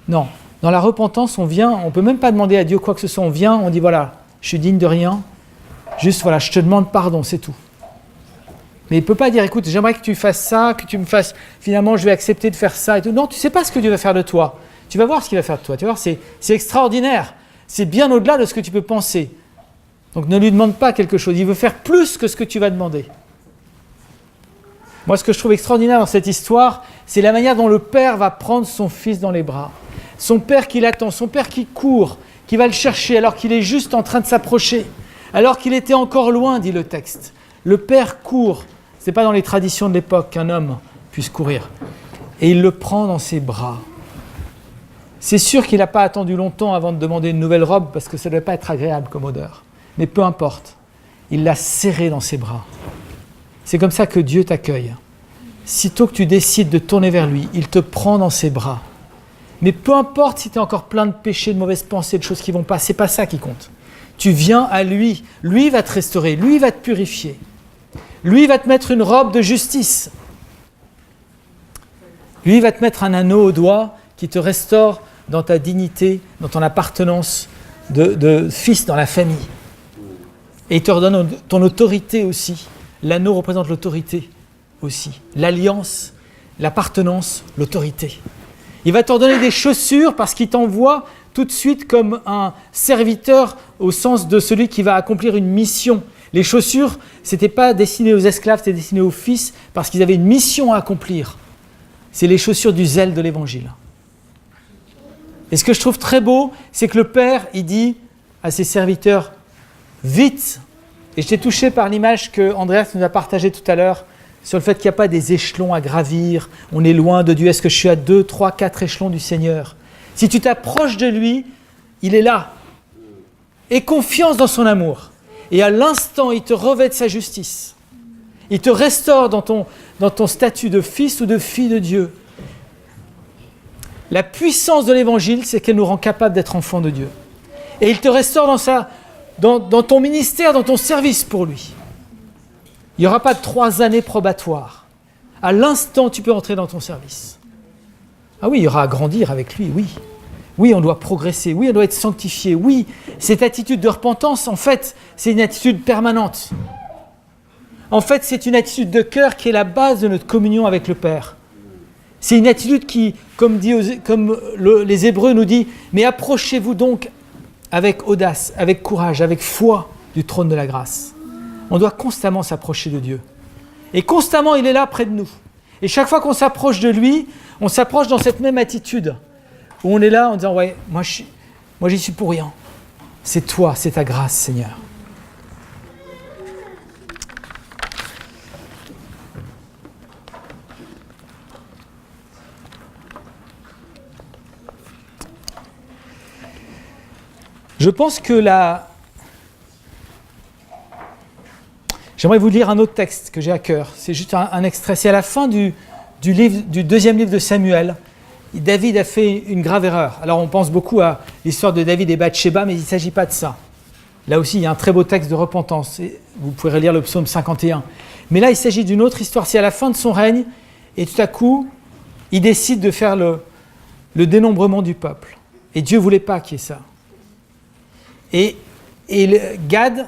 Non. Dans la repentance, on vient, on ne peut même pas demander à Dieu quoi que ce soit. On vient, on dit « Voilà, je suis digne de rien. Juste, voilà, je te demande pardon, c'est tout. » Mais il ne peut pas dire, écoute, j'aimerais que tu fasses ça, que tu me fasses, finalement je vais accepter de faire ça et tout. Non, tu ne sais pas ce que Dieu va faire de toi. Tu vas voir ce qu'il va faire de toi. Tu vas voir, c'est extraordinaire. C'est bien au-delà de ce que tu peux penser. Donc ne lui demande pas quelque chose. Il veut faire plus que ce que tu vas demander. Moi, ce que je trouve extraordinaire dans cette histoire, c'est la manière dont le Père va prendre son Fils dans les bras. Son Père qui l'attend, son Père qui court, qui va le chercher alors qu'il est juste en train de s'approcher. Alors qu'il était encore loin, dit le texte. Le Père court. Ce n'est pas dans les traditions de l'époque qu'un homme puisse courir. Et il le prend dans ses bras. C'est sûr qu'il n'a pas attendu longtemps avant de demander une nouvelle robe parce que ça ne devait pas être agréable comme odeur. Mais peu importe. Il l'a serré dans ses bras. C'est comme ça que Dieu t'accueille. Sitôt que tu décides de tourner vers lui, il te prend dans ses bras. Mais peu importe si tu es encore plein de péchés, de mauvaises pensées, de choses qui ne vont pas, c'est pas ça qui compte. Tu viens à lui. Lui va te restaurer. Lui va te purifier. Lui va te mettre une robe de justice. Lui va te mettre un anneau au doigt qui te restaure dans ta dignité, dans ton appartenance de fils dans la famille. Et il te redonne ton autorité aussi. L'anneau représente l'autorité aussi. L'alliance, l'appartenance, l'autorité. Il va te donner des chaussures parce qu'il t'envoie tout de suite comme un serviteur au sens de celui qui va accomplir une mission. Les chaussures, ce n'était pas destiné aux esclaves, c'était destiné aux fils parce qu'ils avaient une mission à accomplir. C'est les chaussures du zèle de l'Évangile. Et ce que je trouve très beau, c'est que le Père, il dit à ses serviteurs, vite. Et j'étais touché par l'image que Andreas nous a partagée tout à l'heure sur le fait qu'il n'y a pas des échelons à gravir. On est loin de Dieu. Est-ce que je suis à 2, 3, 4 échelons du Seigneur? Si tu t'approches de lui, il est là. Aie confiance dans son amour. Et à l'instant, il te revêt de sa justice. Il te restaure dans ton statut de fils ou de fille de Dieu. La puissance de l'Évangile, c'est qu'elle nous rend capables d'être enfants de Dieu. Et il te restaure dans ton ministère, dans ton service pour lui. Il n'y aura pas de 3 années probatoires. À l'instant, tu peux entrer dans ton service. Ah oui, il y aura à grandir avec lui, oui. Oui, on doit progresser, oui, on doit être sanctifié, oui. Cette attitude de repentance, en fait, c'est une attitude permanente. En fait, c'est une attitude de cœur qui est la base de notre communion avec le Père. C'est une attitude qui, comme les Hébreux nous dit, mais approchez-vous donc avec audace, avec courage, avec foi du trône de la grâce. On doit constamment s'approcher de Dieu. Et constamment, il est là près de nous. Et chaque fois qu'on s'approche de lui, on s'approche dans cette même attitude, où on est là en disant, ouais, moi j'y suis pour rien. C'est toi, c'est ta grâce, Seigneur. Je pense que j'aimerais vous lire un autre texte que j'ai à cœur. C'est juste un extrait. C'est à la fin du deuxième livre de Samuel. David a fait une grave erreur. Alors on pense beaucoup à l'histoire de David et Bathsheba, mais il ne s'agit pas de ça. Là aussi, il y a un très beau texte de repentance. Vous pourrez relire le psaume 51. Mais là, il s'agit d'une autre histoire. C'est à la fin de son règne, et tout à coup, il décide de faire le dénombrement du peuple. Et Dieu ne voulait pas qu'il y ait ça. Et Gad,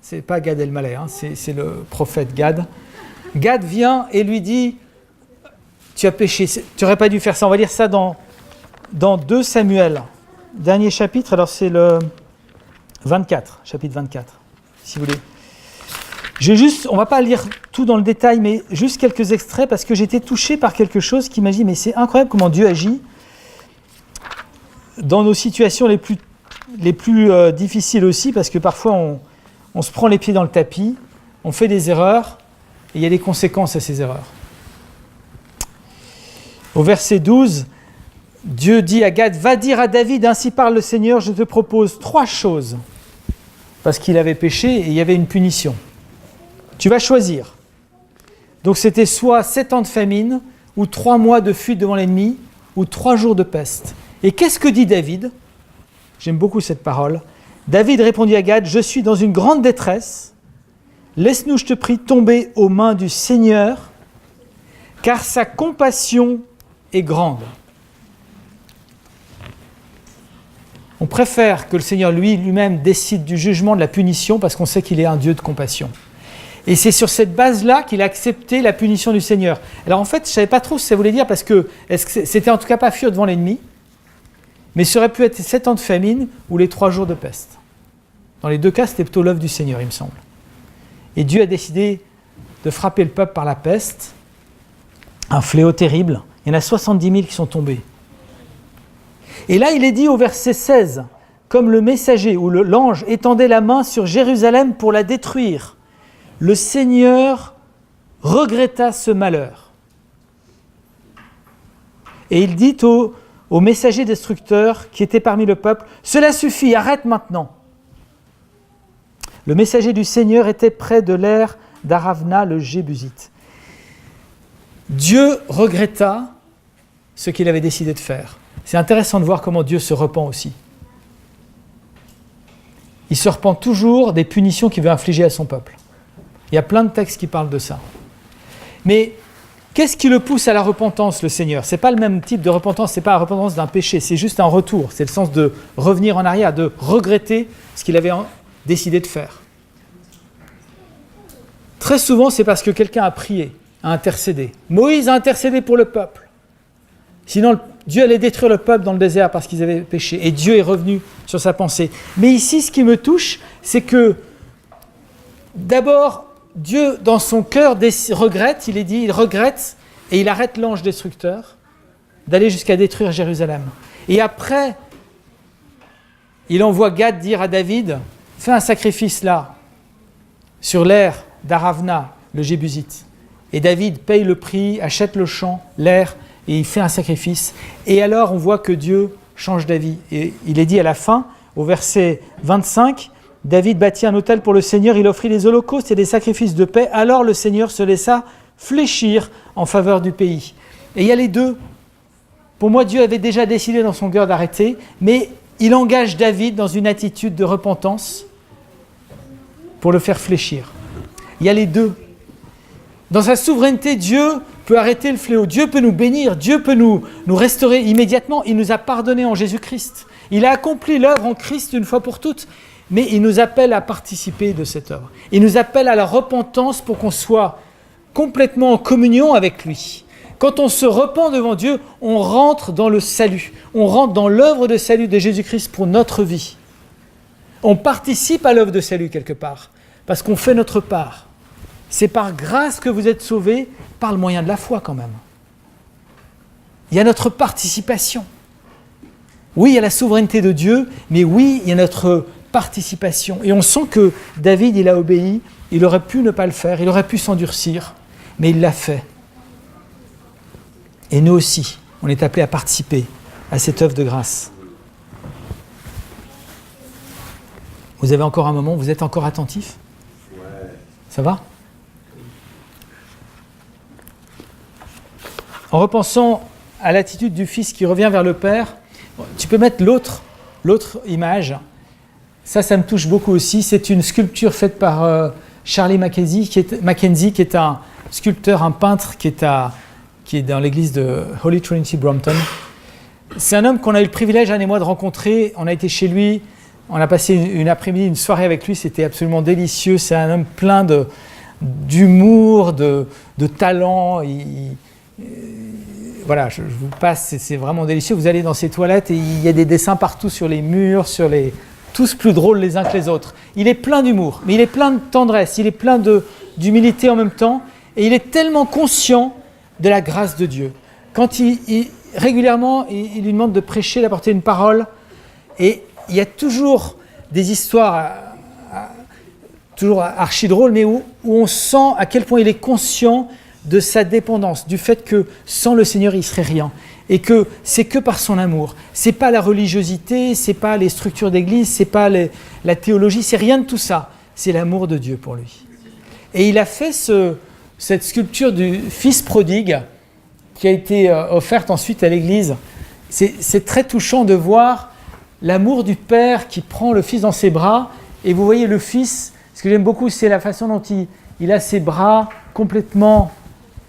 c'est pas Gad el-Maleh, c'est le prophète Gad. Gad vient et lui dit, tu as péché, tu n'aurais pas dû faire ça. On va lire ça dans 2 Samuel, dernier chapitre, alors c'est le 24, chapitre 24, si vous voulez. On ne va pas lire tout dans le détail, mais juste quelques extraits, parce que j'ai été touché par quelque chose qui m'a dit, mais c'est incroyable comment Dieu agit dans nos situations les plus difficiles aussi, parce que parfois on se prend les pieds dans le tapis, on fait des erreurs, et il y a des conséquences à ces erreurs. Au verset 12, Dieu dit à Gad, « Va dire à David, ainsi parle le Seigneur, je te propose 3 choses. » Parce qu'il avait péché et il y avait une punition. Tu vas choisir. Donc c'était soit 7 ans de famine, ou 3 mois de fuite devant l'ennemi, ou 3 jours de peste. Et qu'est-ce que dit David ? J'aime beaucoup cette parole. David répondit à Gad, « Je suis dans une grande détresse. Laisse-nous, je te prie, tomber aux mains du Seigneur, car sa compassion est grande. » On préfère que le Seigneur lui-même décide du jugement, de la punition, parce qu'on sait qu'il est un Dieu de compassion. Et c'est sur cette base-là qu'il a accepté la punition du Seigneur. Alors en fait, je ne savais pas trop ce que ça voulait dire, parce que c'était en tout cas pas fuir devant l'ennemi, mais ça aurait pu être 7 ans de famine ou les 3 jours de peste. Dans les 2 cas, c'était plutôt l'œuvre du Seigneur, il me semble. Et Dieu a décidé de frapper le peuple par la peste, un fléau terrible. Il y en a 70 000 qui sont tombés. Et là, il est dit au verset 16, comme le messager ou l'ange étendait la main sur Jérusalem pour la détruire, le Seigneur regretta ce malheur. Et il dit au messager destructeur qui était parmi le peuple, « Cela suffit, arrête maintenant !» Le messager du Seigneur était près de l'aire d'Aravna, le Jébusite. Dieu regretta ce qu'il avait décidé de faire. C'est intéressant de voir comment Dieu se repent aussi. il se repent toujours des punitions qu'il veut infliger à son peuple. Il y a plein de textes qui parlent de ça. Mais qu'est-ce qui le pousse à la repentance, le Seigneur ? Ce n'est pas le même type de repentance, ce n'est pas la repentance d'un péché, c'est juste un retour. C'est le sens de revenir en arrière, de regretter ce qu'il avait décidé de faire. Très souvent, c'est parce que quelqu'un a prié, a intercédé. Moïse a intercédé pour le peuple. Sinon, Dieu allait détruire le peuple dans le désert parce qu'ils avaient péché. Et Dieu est revenu sur sa pensée. Mais ici, ce qui me touche, c'est que d'abord, Dieu, dans son cœur, regrette, il regrette et il arrête l'ange destructeur d'aller jusqu'à détruire Jérusalem. Et après, il envoie Gad dire à David, fais un sacrifice là, sur l'aire d'Aravna, le Jébusite. Et David paye le prix, achète le champ, l'aire, et il fait un sacrifice. Et alors, on voit que Dieu change d'avis. Et il est dit à la fin, au verset 25, David bâtit un autel pour le Seigneur, il offrit des holocaustes et des sacrifices de paix. Alors le Seigneur se laissa fléchir en faveur du pays. Et il y a les deux. Pour moi, Dieu avait déjà décidé dans son cœur d'arrêter, mais il engage David dans une attitude de repentance pour le faire fléchir. Il y a les deux. Dans sa souveraineté, Dieu peut arrêter le fléau. Dieu peut nous bénir. Dieu peut nous restaurer immédiatement. Il nous a pardonné en Jésus-Christ. Il a accompli l'œuvre en Christ une fois pour toutes. Mais il nous appelle à participer de cette œuvre. Il nous appelle à la repentance pour qu'on soit complètement en communion avec lui. Quand on se repent devant Dieu, on rentre dans le salut. On rentre dans l'œuvre de salut de Jésus-Christ pour notre vie. On participe à l'œuvre de salut quelque part, parce qu'on fait notre part. C'est par grâce que vous êtes sauvés, par le moyen de la foi quand même. Il y a notre participation. Oui, il y a la souveraineté de Dieu, mais oui, il y a notre participation. Et on sent que David, il a obéi, il aurait pu ne pas le faire, il aurait pu s'endurcir, mais il l'a fait. Et nous aussi, on est appelés à participer à cette œuvre de grâce. Vous avez encore un moment, vous êtes encore attentifs ? Ça va ? En repensant à l'attitude du fils qui revient vers le père, tu peux mettre l'autre image. Ça me touche beaucoup aussi. C'est une sculpture faite par Charlie Mackenzie, qui est un sculpteur, un peintre qui est dans l'église de Holy Trinity Brompton. C'est un homme qu'on a eu le privilège, Anne et moi, de rencontrer. On a été chez lui, on a passé une après-midi, une soirée avec lui. C'était absolument délicieux. C'est un homme plein d'humour, de talent. Voilà, je vous passe, c'est vraiment délicieux. Vous allez dans ses toilettes et il y a des dessins partout sur les murs, tous plus drôles les uns que les autres. Il est plein d'humour, mais il est plein de tendresse, il est plein d'humilité en même temps, et il est tellement conscient de la grâce de Dieu. Quand régulièrement, il lui demande de prêcher, d'apporter une parole, et il y a toujours des histoires toujours archi drôles, mais où on sent à quel point il est conscient de sa dépendance, du fait que sans le Seigneur, il ne serait rien. Et que c'est que par son amour. Ce n'est pas la religiosité, ce n'est pas les structures d'église, ce n'est pas la théologie, c'est rien de tout ça. C'est l'amour de Dieu pour lui. Et il a fait cette sculpture du fils prodigue qui a été offerte ensuite à l'église. C'est très touchant de voir l'amour du père qui prend le fils dans ses bras. Et vous voyez le fils, ce que j'aime beaucoup, c'est la façon dont il a ses bras complètement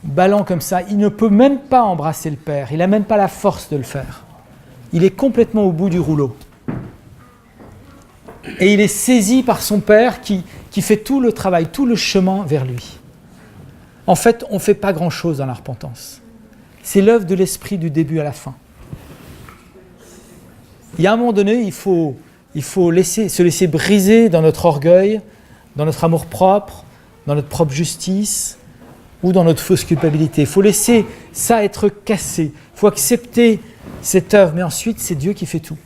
ballants comme ça. Il ne peut même pas embrasser le père. Il n'a même pas la force de le faire. Il est complètement au bout du rouleau. Et il est saisi par son père qui fait tout le travail, tout le chemin vers lui. En fait, on ne fait pas grand-chose dans la repentance. C'est l'œuvre de l'esprit du début à la fin. Il y a un moment donné, il faut se laisser briser dans notre orgueil, dans notre amour-propre, dans notre propre justice, ou dans notre fausse culpabilité. Il faut laisser ça être cassé. Il faut accepter cette œuvre, mais ensuite, c'est Dieu qui fait tout.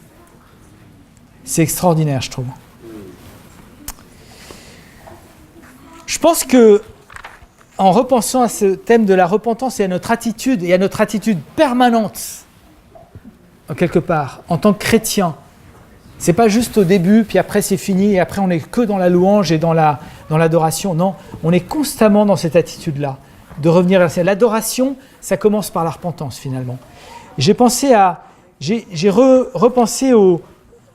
C'est extraordinaire, je trouve. Je pense que, en repensant à ce thème de la repentance et à notre attitude permanente, en quelque part, en tant que chrétien, c'est pas juste au début, puis après c'est fini, et après on n'est que dans la louange et dans l'adoration. Non, on est constamment dans cette attitude-là, de revenir vers ça. L'adoration, ça commence par la repentance, finalement. J'ai repensé au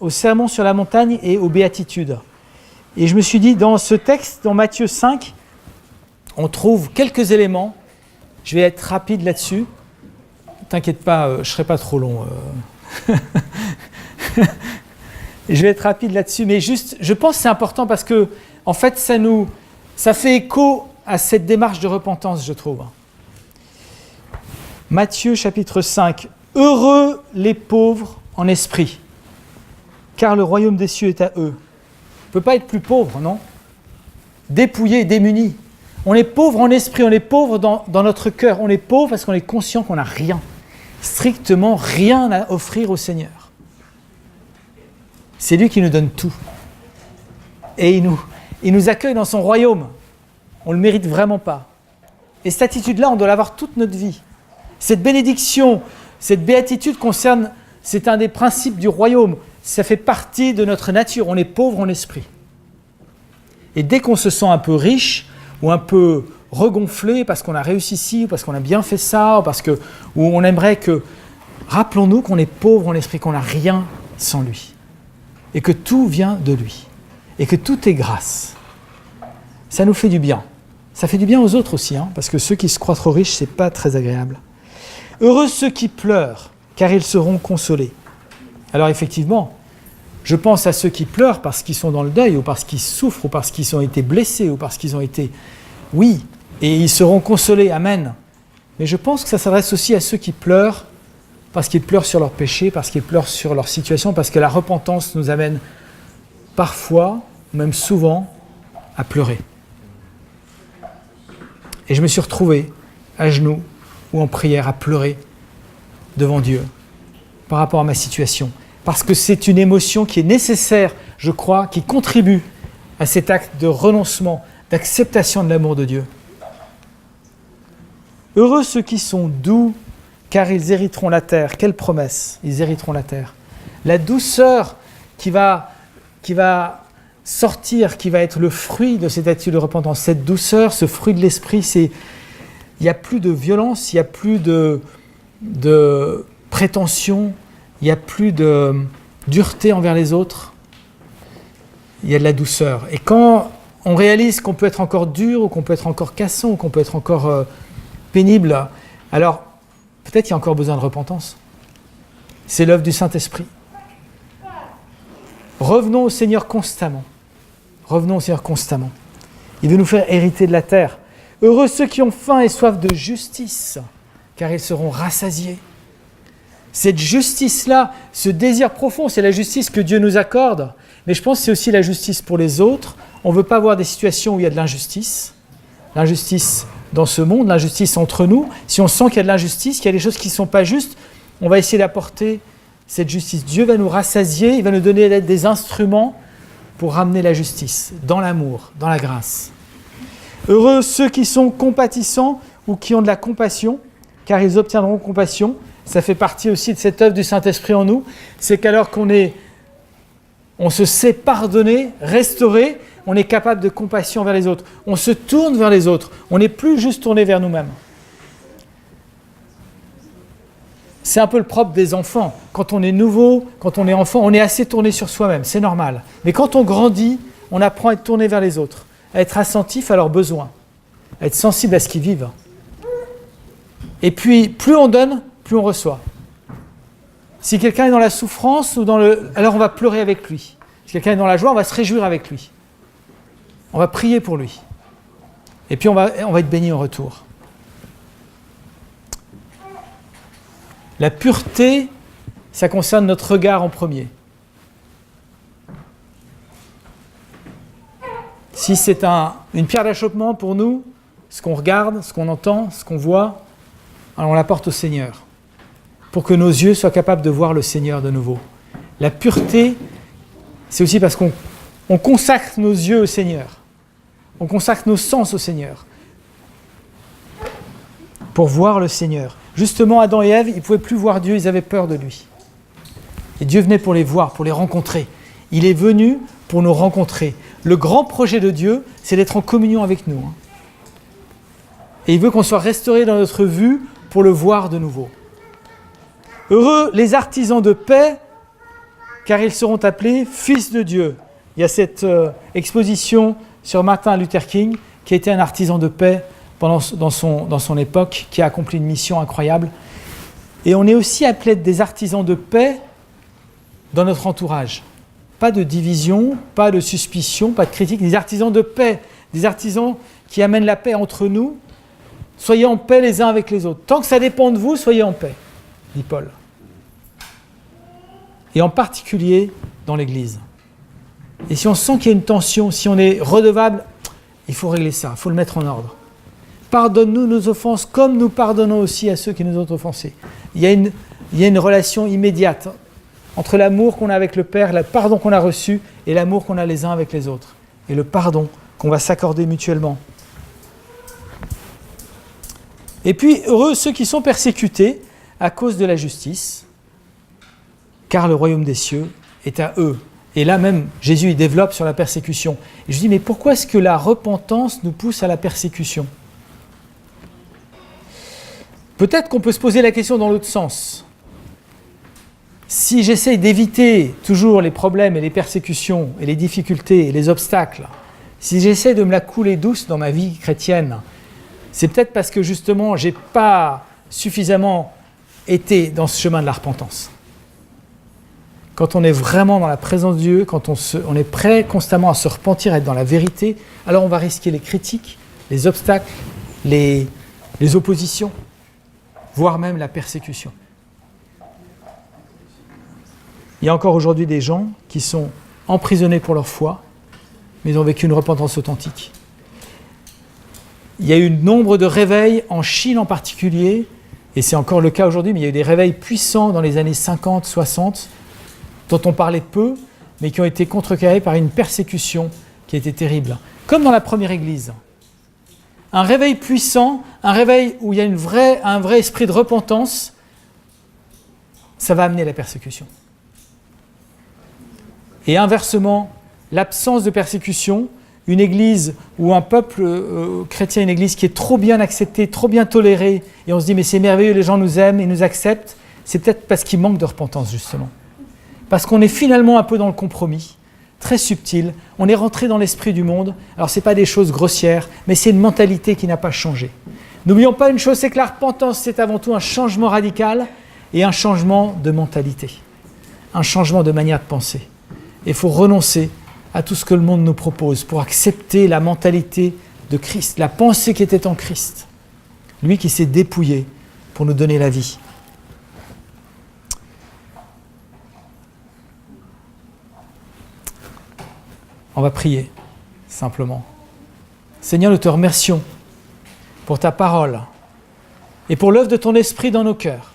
sermon sur la montagne et aux béatitudes. Et je me suis dit, dans ce texte, dans Matthieu 5, on trouve quelques éléments. Je vais être rapide là-dessus. T'inquiète pas, je ne serai pas trop long. Je vais être rapide là-dessus, mais juste, je pense que c'est important parce que, en fait, ça fait écho à cette démarche de repentance, je trouve. Matthieu chapitre 5. Heureux les pauvres en esprit, car le royaume des cieux est à eux. On ne peut pas être plus pauvre, non ? Dépouillé, démuni. On est pauvre en esprit, on est pauvre dans notre cœur. On est pauvre parce qu'on est conscient qu'on n'a rien, strictement rien à offrir au Seigneur. C'est lui qui nous donne tout. Et il nous accueille dans son royaume. On ne le mérite vraiment pas. Et cette attitude-là, on doit l'avoir toute notre vie. Cette bénédiction, cette béatitude concerne, c'est un des principes du royaume. Ça fait partie de notre nature. On est pauvre en esprit. Et dès qu'on se sent un peu riche ou un peu regonflé parce qu'on a réussi ci, ou parce qu'on a bien fait ça, ou on aimerait que... Rappelons-nous qu'on est pauvre en esprit, qu'on n'a rien sans lui. Et que tout vient de lui. Et que tout est grâce. Ça nous fait du bien. Ça fait du bien aux autres aussi, parce que ceux qui se croient trop riches, c'est pas très agréable. Heureux ceux qui pleurent, car ils seront consolés. Alors effectivement, je pense à ceux qui pleurent parce qu'ils sont dans le deuil, ou parce qu'ils souffrent, ou parce qu'ils ont été blessés, ou parce qu'ils ont été... Oui, et ils seront consolés, amen. Mais je pense que ça s'adresse aussi à ceux qui pleurent, parce qu'ils pleurent sur leurs péchés, parce qu'ils pleurent sur leur situation, parce que la repentance nous amène parfois, même souvent, à pleurer. Et je me suis retrouvé à genoux ou en prière à pleurer devant Dieu par rapport à ma situation. Parce que c'est une émotion qui est nécessaire, je crois, qui contribue à cet acte de renoncement, d'acceptation de l'amour de Dieu. Heureux ceux qui sont doux, car ils hériteront la terre. Quelle promesse, ils hériteront la terre. La douceur qui va sortir, qui va être le fruit de cette attitude de repentance. Cette douceur, ce fruit de l'esprit, il n'y a plus de violence, il n'y a plus de prétention, il n'y a plus de dureté envers les autres. Il y a de la douceur. Et quand on réalise qu'on peut être encore dur, ou qu'on peut être encore cassant, ou qu'on peut être encore pénible, alors peut-être qu'il y a encore besoin de repentance. C'est l'œuvre du Saint-Esprit. Revenons au Seigneur constamment. Revenons au Seigneur constamment. Il veut nous faire hériter de la terre. Heureux ceux qui ont faim et soif de justice, car ils seront rassasiés. Cette justice-là, ce désir profond, c'est la justice que Dieu nous accorde, mais je pense que c'est aussi la justice pour les autres. On ne veut pas avoir des situations où il y a de l'injustice. L'injustice dans ce monde, l'injustice entre nous. Si on sent qu'il y a de l'injustice, qu'il y a des choses qui ne sont pas justes, on va essayer d'apporter cette justice. Dieu va nous rassasier, il va nous donner des instruments pour ramener la justice, dans l'amour, dans la grâce. Heureux ceux qui sont compatissants ou qui ont de la compassion, car ils obtiendront compassion. Ça fait partie aussi de cette œuvre du Saint-Esprit en nous. C'est qu'alors on se sait pardonner, restaurer, on est capable de compassion vers les autres. On se tourne vers les autres. On n'est plus juste tourné vers nous-mêmes. C'est un peu le propre des enfants. Quand on est nouveau, quand on est enfant, on est assez tourné sur soi-même, c'est normal. Mais quand on grandit, on apprend à être tourné vers les autres, à être attentif à leurs besoins, à être sensible à ce qu'ils vivent. Et puis, plus on donne, plus on reçoit. Si quelqu'un est dans la souffrance, alors on va pleurer avec lui. Si quelqu'un est dans la joie, on va se réjouir avec lui. On va prier pour lui. Et puis on va être béni en retour. La pureté, ça concerne notre regard en premier. Si c'est une pierre d'achoppement pour nous, ce qu'on regarde, ce qu'on entend, ce qu'on voit, alors on l'apporte au Seigneur, pour que nos yeux soient capables de voir le Seigneur de nouveau. La pureté, c'est aussi parce qu'on consacre nos yeux au Seigneur. On consacre nos sens au Seigneur pour voir le Seigneur. Justement, Adam et Ève, ils ne pouvaient plus voir Dieu, ils avaient peur de lui. Et Dieu venait pour les voir, pour les rencontrer. Il est venu pour nous rencontrer. Le grand projet de Dieu, c'est d'être en communion avec nous. Et il veut qu'on soit restauré dans notre vue pour le voir de nouveau. Heureux les artisans de paix, car ils seront appelés fils de Dieu. il y a cette exposition sur Martin Luther King, qui était un artisan de paix dans son époque, qui a accompli une mission incroyable. Et on est aussi appelé des artisans de paix dans notre entourage. Pas de division, pas de suspicion, pas de critique, des artisans de paix, des artisans qui amènent la paix entre nous. Soyez en paix les uns avec les autres. Tant que ça dépend de vous, soyez en paix, dit Paul. Et en particulier dans l'Église. Et si on sent qu'il y a une tension, si on est redevable, il faut régler ça, il faut le mettre en ordre. Pardonne-nous nos offenses comme nous pardonnons aussi à ceux qui nous ont offensés. Il y a une relation immédiate entre l'amour qu'on a avec le Père, le pardon qu'on a reçu et l'amour qu'on a les uns avec les autres. Et le pardon qu'on va s'accorder mutuellement. Et puis, heureux ceux qui sont persécutés à cause de la justice, car le royaume des cieux est à eux. Et là même, Jésus il développe sur la persécution. Et je dis, mais pourquoi est-ce que la repentance nous pousse à la persécution ? Peut-être qu'on peut se poser la question dans l'autre sens. Si j'essaye d'éviter toujours les problèmes et les persécutions et les difficultés et les obstacles, si j'essaie de me la couler douce dans ma vie chrétienne, c'est peut-être parce que justement, je n'ai pas suffisamment été dans ce chemin de la repentance. Quand on est vraiment dans la présence de Dieu, quand on est prêt constamment à se repentir, à être dans la vérité, alors on va risquer les critiques, les obstacles, les oppositions, voire même la persécution. Il y a encore aujourd'hui des gens qui sont emprisonnés pour leur foi, mais ils ont vécu une repentance authentique. Il y a eu nombre de réveils en Chine en particulier, et c'est encore le cas aujourd'hui, mais il y a eu des réveils puissants dans les années 50, 60, dont on parlait peu, mais qui ont été contrecarrés par une persécution qui a été terrible. Comme dans la première église. Un réveil puissant, un réveil où il y a un vrai esprit de repentance, ça va amener la persécution. Et inversement, l'absence de persécution, une église ou un peuple chrétien, une église qui est trop bien acceptée, trop bien tolérée, et on se dit mais c'est merveilleux, les gens nous aiment et nous acceptent, c'est peut-être parce qu'il manque de repentance justement. Parce qu'on est finalement un peu dans le compromis, très subtil, on est rentré dans l'esprit du monde, alors ce n'est pas des choses grossières, mais c'est une mentalité qui n'a pas changé. N'oublions pas une chose, c'est que la repentance c'est avant tout un changement radical et un changement de mentalité, un changement de manière de penser. Il faut renoncer à tout ce que le monde nous propose pour accepter la mentalité de Christ, la pensée qui était en Christ. Lui qui s'est dépouillé pour nous donner la vie. On va prier, simplement. Seigneur, nous te remercions pour ta parole et pour l'œuvre de ton esprit dans nos cœurs.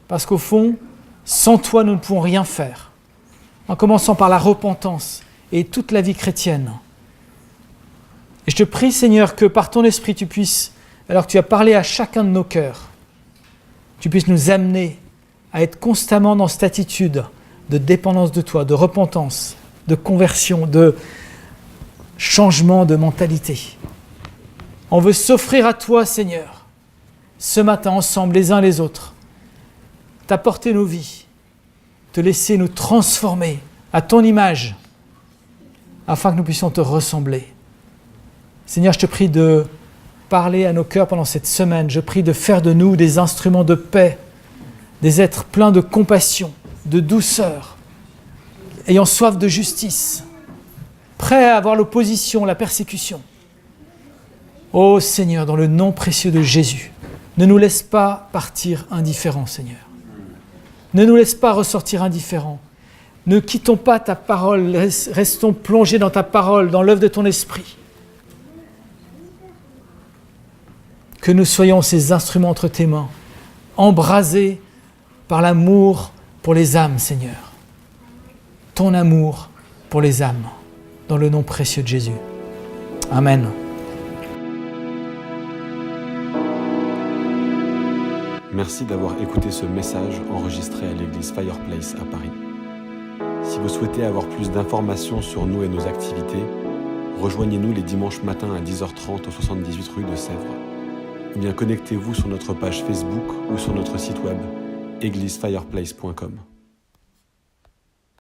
Parce qu'au fond, sans toi, nous ne pouvons rien faire. En commençant par la repentance et toute la vie chrétienne. Et je te prie, Seigneur, que par ton esprit, tu puisses, alors que tu as parlé à chacun de nos cœurs, tu puisses nous amener à être constamment dans cette attitude de dépendance de toi, de repentance, de conversion, de changement de mentalité. On veut s'offrir à toi, Seigneur, ce matin, ensemble, les uns les autres, t'apporter nos vies, te laisser nous transformer à ton image, afin que nous puissions te ressembler. Seigneur, je te prie de parler à nos cœurs pendant cette semaine. Je prie de faire de nous des instruments de paix, des êtres pleins de compassion, de douceur, ayant soif de justice, prêts à avoir l'opposition, la persécution. Ô Seigneur, dans le nom précieux de Jésus, ne nous laisse pas partir indifférents, Seigneur. Ne nous laisse pas ressortir indifférents. Ne quittons pas ta parole, restons plongés dans ta parole, dans l'œuvre de ton esprit. Que nous soyons ces instruments entre tes mains, embrasés par l'amour pour les âmes, Seigneur. Ton amour pour les âmes, dans le nom précieux de Jésus. Amen. Merci d'avoir écouté ce message enregistré à l'église Fireplace à Paris. Si vous souhaitez avoir plus d'informations sur nous et nos activités, rejoignez-nous les dimanches matins à 10h30 au 78 rue de Sèvres. Ou bien connectez-vous sur notre page Facebook ou sur notre site web églisefireplace.com.